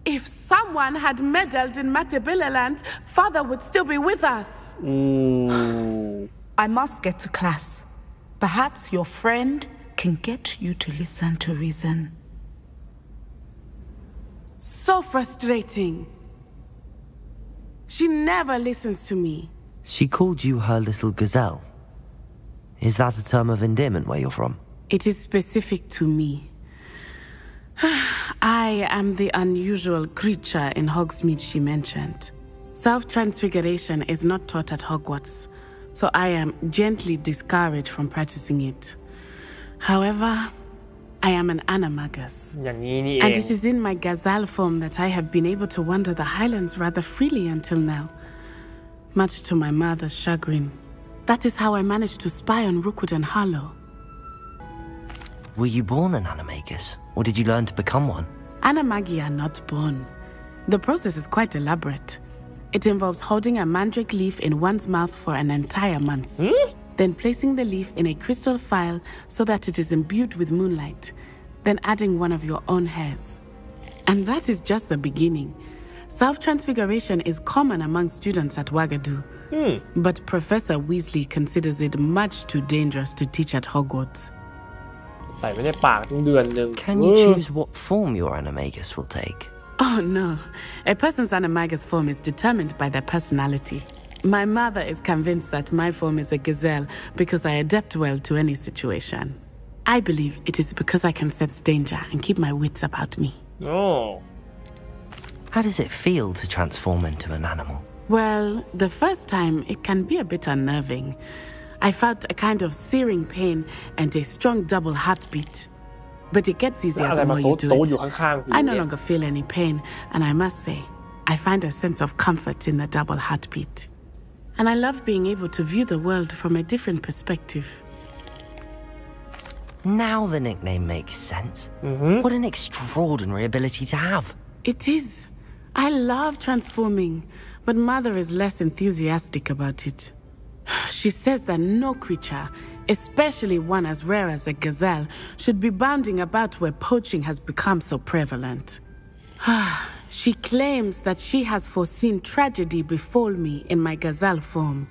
If someone had meddled in Matabeleland, Father would still be with us. I must get to class. Perhaps your friend can get you to listen to reason. So frustrating. She never listens to me. She called you her little gazelle. Is that a term of endearment where you're from? It is specific to me. I am the unusual creature in Hogsmeade she mentioned. Self-transfiguration is not taught at Hogwarts, so I am gently discouraged from practicing it. However, I am an animagus. And it is in my gazelle form that I have been able to wander the Highlands rather freely until now. Much to my mother's chagrin. That is how I managed to spy on Rookwood and Harlow. Were you born an animagus, or did you learn to become one? Animagi are not born. The process is quite elaborate. It involves holding a mandrake leaf in one's mouth for an entire month. Then placing the leaf in a crystal phial so that it is imbued with moonlight. Then adding one of your own hairs. And that is just the beginning. Self-transfiguration is common among students at Wagadu. But Professor Weasley considers it much too dangerous to teach at Hogwarts. Can you choose what form your animagus will take? Oh no, a person's animagus form is determined by their personality. My mother is convinced that my form is a gazelle because I adapt well to any situation. I believe it is because I can sense danger and keep my wits about me. Oh. How does it feel to transform into an animal? Well, the first time it can be a bit unnerving. I felt a kind of searing pain and a strong double heartbeat. But it gets easier the more you do it. I no longer feel any pain, and I must say, I find a sense of comfort in the double heartbeat. And I love being able to view the world from a different perspective. Now the nickname makes sense. What an extraordinary ability to have. It is. I love transforming, but Mother is less enthusiastic about it. She says that no creature, especially one as rare as a gazelle, should be bounding about where poaching has become so prevalent. She claims that she has foreseen tragedy befall me in my gazelle form.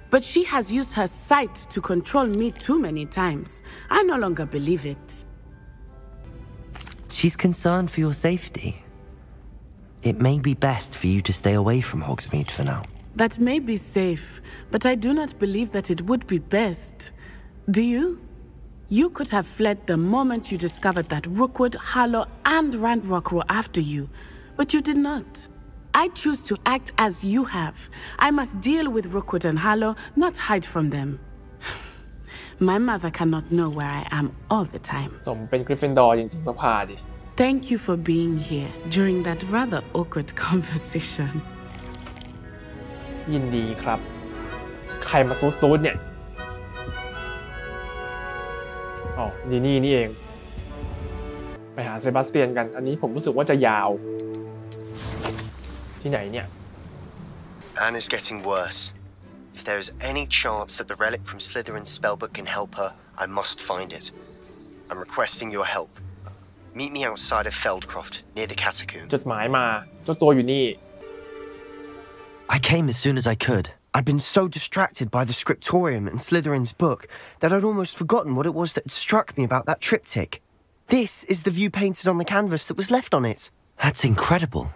But she has used her sight to control me too many times. I no longer believe it. She's concerned for your safety. It may be best for you to stay away from Hogsmeade for now. That may be safe, but I do not believe that it would be best. Do you? You could have fled the moment you discovered that Rookwood, Harlow, and Ranrock were after you, but you did not. I choose to act as you have. I must deal with Rookwood and Harlow, not hide from them. My mother cannot know where I am all the time. สมเป็นกริฟฟินดอร์จริงๆก็พาดิ Thank you for being here during that rather awkward conversation. ยินดีครับ ใครมาซูดๆเนี่ยอ๋อนี่เอง ไปหาเซบาสเตียนกัน อันนี้ผมรู้สึกว่าจะยาว ที่ไหนเนี่ย Anne is getting worse. If there is any chance that the relic from Slytherin's spellbook can help her, I must find it. I'm requesting your help. Meet me outside of Feldcroft, near the catacomb. จดหมายมาเจ้าตัวอยู่นี่ I came as soon as I could. I'd been so distracted by the scriptorium and Slytherin's book that I'd almost forgotten what it was that had struck me about that triptych. This is the view painted on the canvas that was left on it. That's incredible.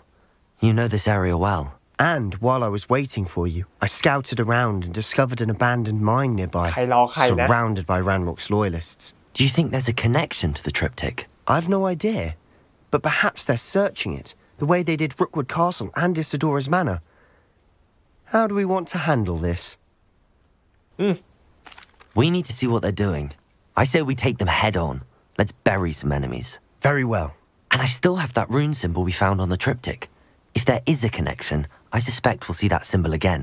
You know this area well. And while I was waiting for you, I scouted around and discovered an abandoned mine nearby, surrounded by Ranrock's loyalists. Do you think there's a connection to the triptych? I've no idea, but perhaps they're searching it, the way they did Rookwood Castle and Isidora's Manor. How do we want to handle this? We need to see what they're doing. I say we take them head on. Let's bury some enemies. Very well. And I still have that rune symbol we found on the triptych. If there is a connection, I suspect we'll see that symbol again.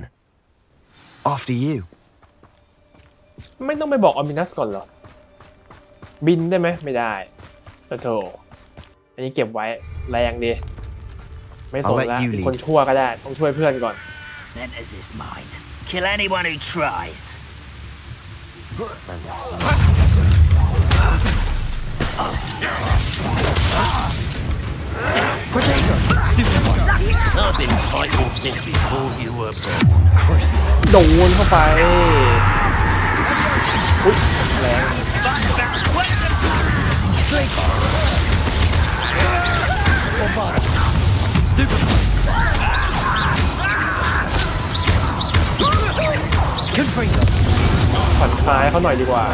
After you. ไม่ต้องไปบอกออมินัสก่อนเหรอบินได้ไหมไม่ได้แต่โถอันนี้เก็บไว้แรงดีไม่สนแล้วเป็นคนชั่วก็ได้ต้องช่วยเพื่อนก่อน Ventus is mine. Kill anyone who tries. I've been fighting since before you were born. โดนเข้าไปอุ๊ยแรงผ่อนคลายเขาหน่อยดีกว่า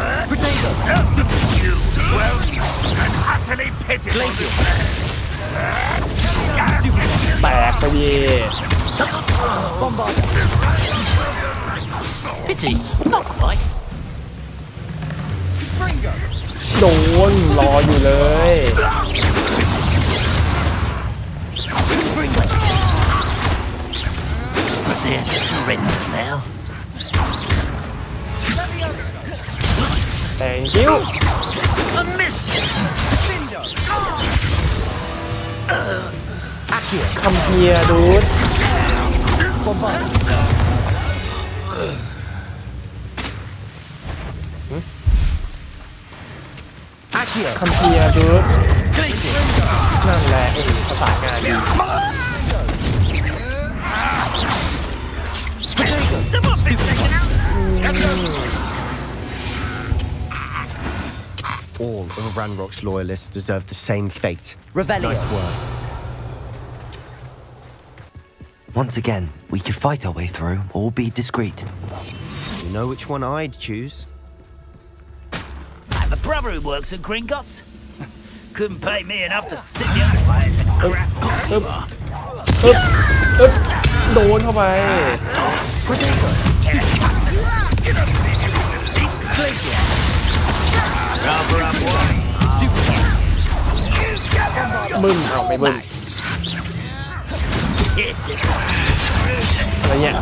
แตกไปดี Pity, not quite. โดนรออยู่เลย They're surrender now. Thank you. A miss. คัมเพียร์ดูดคัมเพียร์ดูดนั่นแหละภาษางานดี All of Ranrock's loyalists deserve the same fate. Revelio. Nice work. Once again, we could fight our way through or be discreet. You know which one I'd choose? I have a brother who works at Gringotts. Couldn't pay me enough to sit the other way as a crap. โดนเข้าไปบึ้มเอาไม่บึ้มอะไรเนี่ย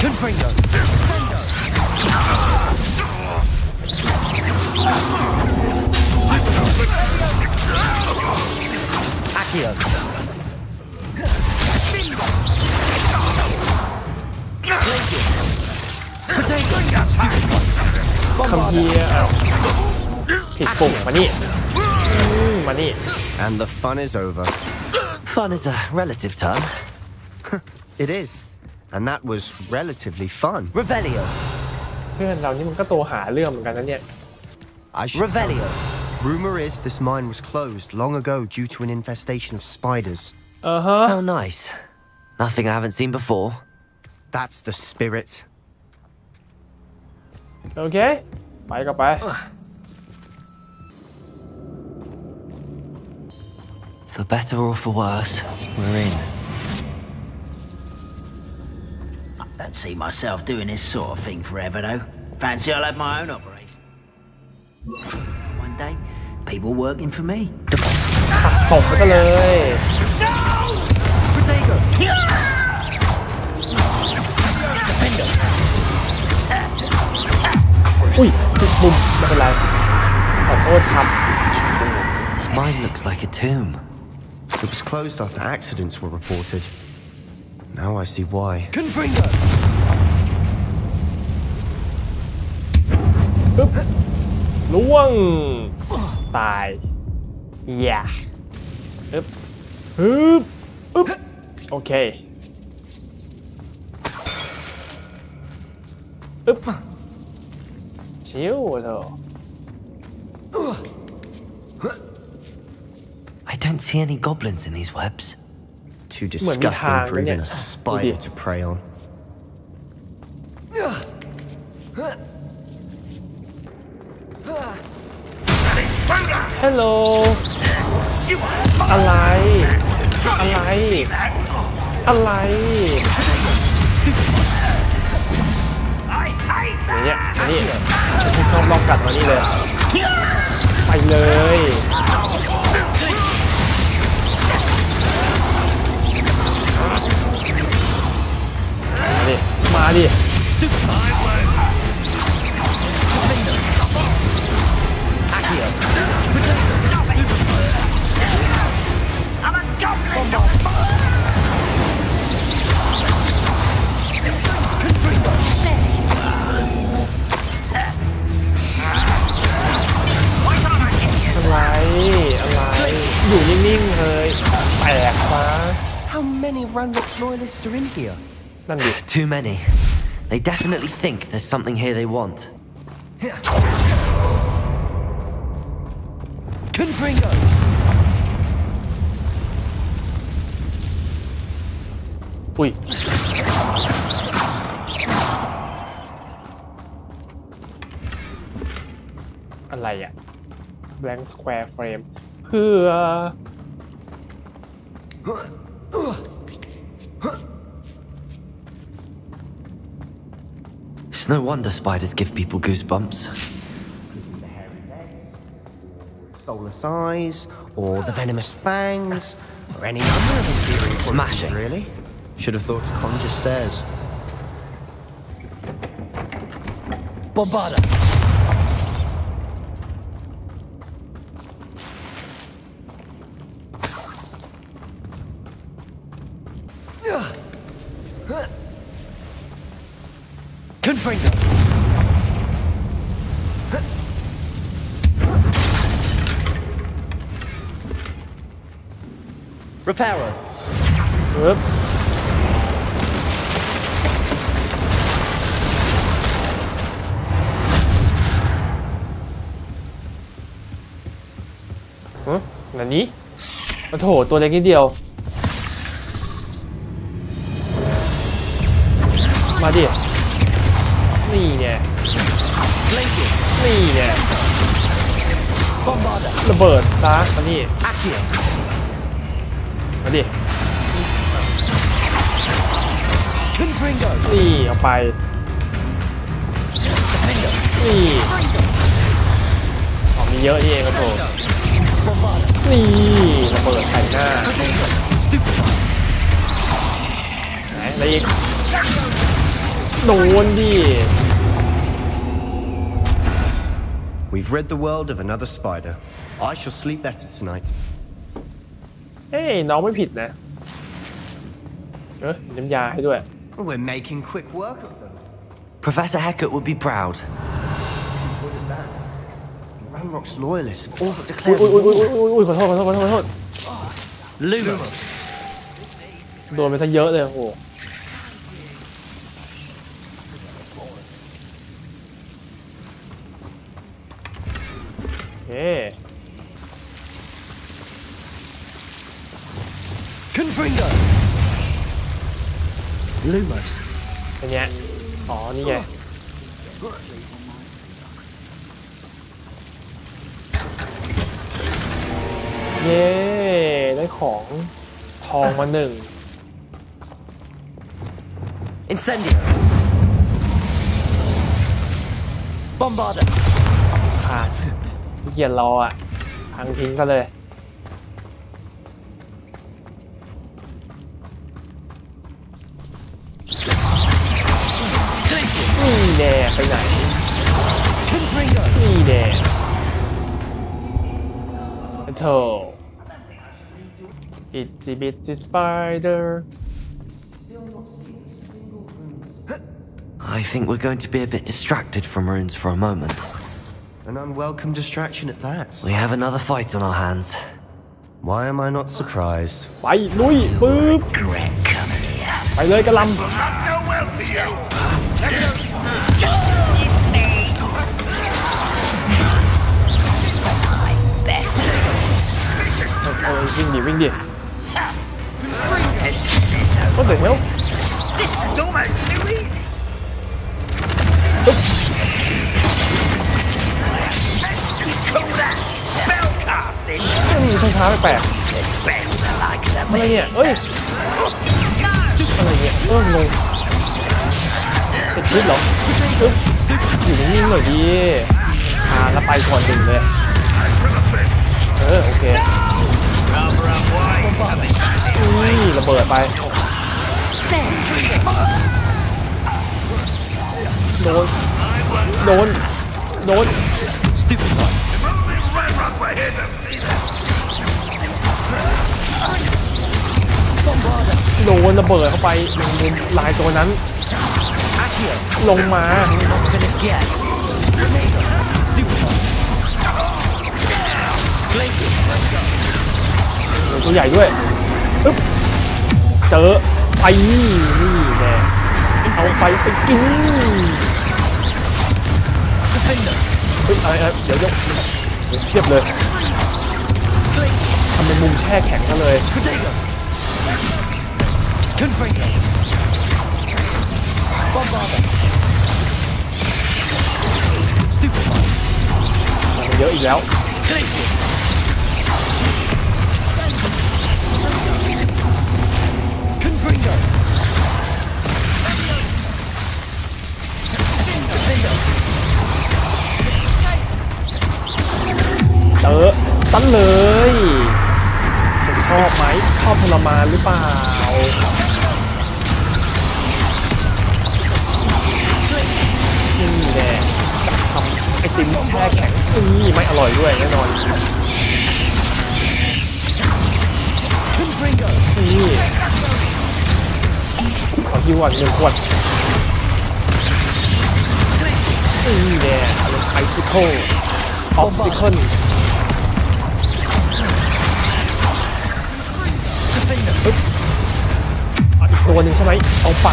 Confringo. Accio. Come here. ผิดปุ่มมานี่มานี่ And the fun is over. Fun is a relative term. It is. And that was relatively fun. Revelio. เพื่อนเรานี่มันก็โตหาเรื่องเหมือนกันนะเนี่ย Revelio. Rumor is this mine was closed long ago due to an infestation of spiders. How nice. Nothing I haven't seen before. That's the spirit. โอเคไปก็ไป For better or for worse, we're in. I don't see myself doing this sort of thing forever, though. Fancy I'll have my own operation. One day, people working for me. ตบไปกันเลย Protego. อุ้ยผิดมุมไม่เป็นไรขอโทษครับ This mine looks like a tomb. It was closed after accidents were reported. Now I see why. Confringo. ปึ๊บล่วงตายอย่าปึ๊บปึ๊บปึ๊บโอเคปึ๊บชิวเถอะ don't see any goblins in these webs. Too disgusting for even a spider to prey on. Hello อะไรเนี่ยนี่ที่ชอบลองกัดมานี่เลยไปเลยมาดิอะไรอยู่นิ่งๆเลยแตกฟ้า How many Ranrock's loyalists are in here? นั่นดิ Too many. They definitely think there's something here they want. Confringo! Ui.อะไรอะ blank square frame เพื่อ It's no wonder spiders give people goosebumps. Soulless eyes, or the venomous fangs, or any number of inferior Smashing. Really? Should have thought to conjure stairs. Bombarda! Confringo! Reparo! Whoop.นั่นนี้โอ้โหตัวเล็กนิดเดียวมาดินี่เนี่ยนี่เนี่ยระเบิดซะมาดิมาดินี่เอาไปนี่ของมีเยอะนี่เองครับผมนี่ระเบิดใส่หน้าไหนอะไรอีกโดนดิ We've rid the world of another spider. I shall sleep better tonight. เฮ้ยน้องไม่ผิดนะน้ำยาให้ด้วย We're making quick work of them. Professor Hecat would be proud. Ranrock's loyalists have all but declared. ขอโทษ Lumos. โดนไปซะเยอะเลยโอ้โหConfringo! Lumos. เป็นไงอ๋อนี่ไงเย้ได้ของทองมา1 Incendio. Bombarda. ขาดเกียร์รออ่ะพังทิ้งก็เลยนี่แน่ไปไหนนี่แน่โธ่ Itsy bitsy spider I think we're going to be a bit distracted from runes for a moment. An unwelcome distraction at that. We have another fight on our hands. Why am I not surprised? ไปลุยปึ๊บไปเลยกระลำ เ วิ่งดิ What the hell This is almost too easy. มีช้าแปลกอะไรเนี่ยเอ้ยอะไรเนี่ยงงเป็นพิษเหรออยู่นิ่งๆหน่อยดิแล้วไปก่อนดึงเลยโอเคระเบิดไปโดนโดนระเบิดเข้าไปมุมลายตัวนั้นลงมาตัวใหญ่ด้วยปึ๊บเจอไปนี่แน่เอาไปกินอะไรเดี๋ยวเทียบเลยทำเป็นมุมแช่แข็งกันเลยมันเยอะอีกแล้วตั้นเลยจะชอบไหมชอบทรมานหรือเปล่านี่แน่ทำไอติมแช่แข็งนี่ไม่อร่อยด้วยแน่นอนนี่ขอฮิว1 ขวดนี่แน่ไอซิโคออฟซิเคิลอีกตัวหนึ่งใช่ไหมเอาไป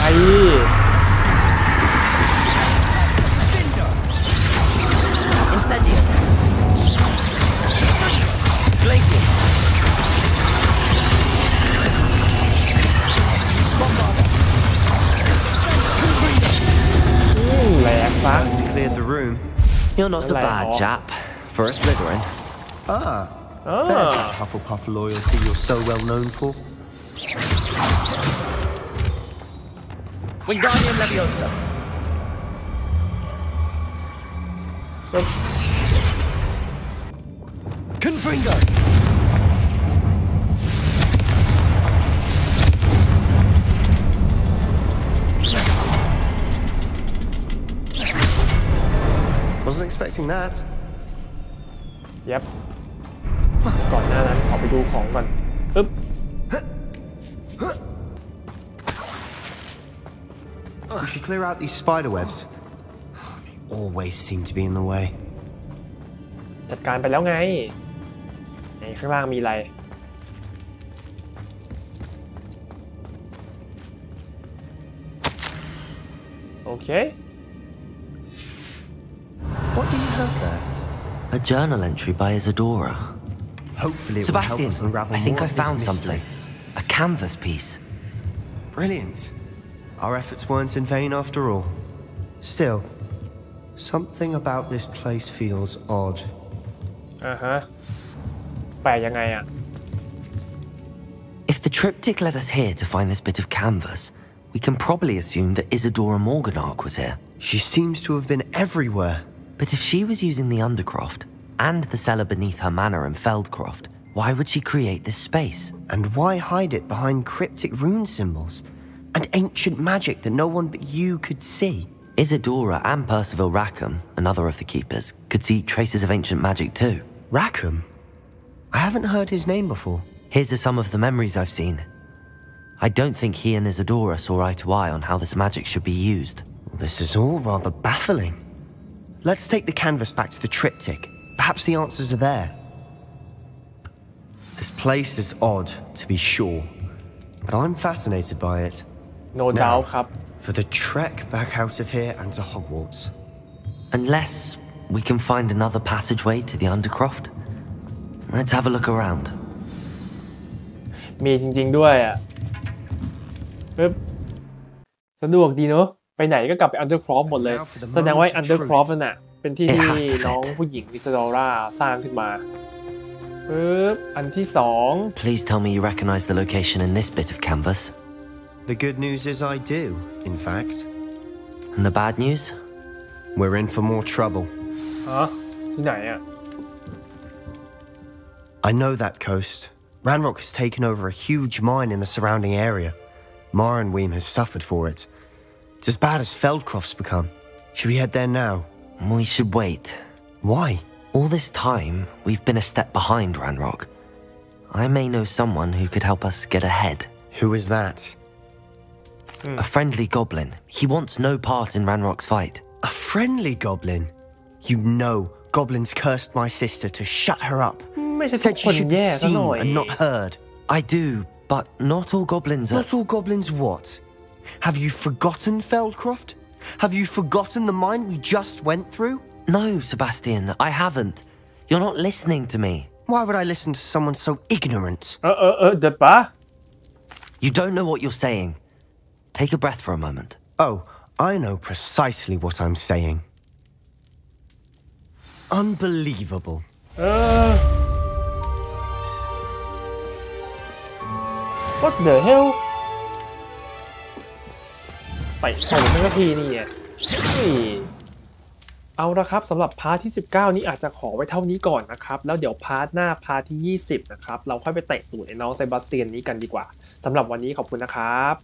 แหลกซะ Cleared the room. You're not a bad chap for a Slytherin. There's that Hufflepuff loyalty you're so well known for. Wingardium Leviosa. Confringo. Wasn't expecting that. Yep. ก่อนหน้านั้นขอไปดูของก่อนปึ๊บ We should clear out these spider webs. They always seem to be in the way. จัดการไปแล้วไงข้างล่างมีอะไรโอเค What do you have there? A journal entry by Isadora. Hopefully it Sebastian, will help us unravel I think more I of this found mystery. something. A canvas piece. Brilliant. Our efforts weren't in vain after all. Still, something about this place feels odd. แปลยังไงอะ If the triptych led us here to find this bit of canvas, we can probably assume that Isadora Morganach was here. She seems to have been everywhere. But if she was using the Undercroft and the cellar beneath her manor in Feldcroft, why would she create this space? And why hide it behind cryptic rune symbols and ancient magic that no one but you could see? Isadora and Percival Rackham, another of the keepers, could see traces of ancient magic too. Rackham? I haven't heard his name before. His are some of the memories I've seen. I don't think he and Isadora saw eye to eye on how this magic should be used. This is all rather baffling. Let's take the canvas back to the triptych. Perhaps the answers are there. This place is odd, to be sure, but I'm fascinated by it. No doubt, ครับ For the trek back out of here and to Hogwarts. Unless we can find another passageway to the Undercroft. Let's have a look around. มีจริงๆด้วยอ่ะปึ๊บสะดวกดีเนอะไปไหนก็กลับไปอันเดอร์ครอฟหมดเลยแสดงว่าอันเดอร์ครอฟนั่นน่ะเป็นที่ที่น้องผู้หญิงอิซาดอร่าสร้างขึ้นมาปึ๊บอันที่สอง Please tell me you recognize the location in this bit of canvas. The good news is I do, in fact. And the bad news? We're in for more trouble. ฮะที่ไหนอ่ะ I know that coast. Ranrock has taken over a huge mine in the surrounding area. Morrowind has suffered for it. It's as bad as Feldcroft's become. Should we head there now? We should wait. Why? All this time, we've been a step behind Ranrock. I may know someone who could help us get ahead. Who is that? A friendly goblin. He wants no part in Ranrock's fight. A friendly goblin? You know goblins cursed my sister to shut her up. Said she should be seen and not heard. I do, but not all goblins are... Not all goblins what? Have you forgotten Feldcroft? Have you forgotten the mine we just went through? No, Sebastian, I haven't. You're not listening to me. Why would I listen to someone so ignorant? You don't know what you're saying. Take a breath for a moment. Oh, I know precisely what I'm saying. Unbelievable. What the hell ไปใส่ทั้งนาทีนี่อ่ะเอาละครับสำหรับพาร์ทที่19นี้อาจจะขอไว้เท่านี้ก่อนนะครับแล้วเดี๋ยวพาร์ทหน้าพาร์ทที่20นะครับเราค่อยไปเตะตูดไอ้น้องเซบาสเตียนนี้กันดีกว่าสำหรับวันนี้ขอบคุณนะครับ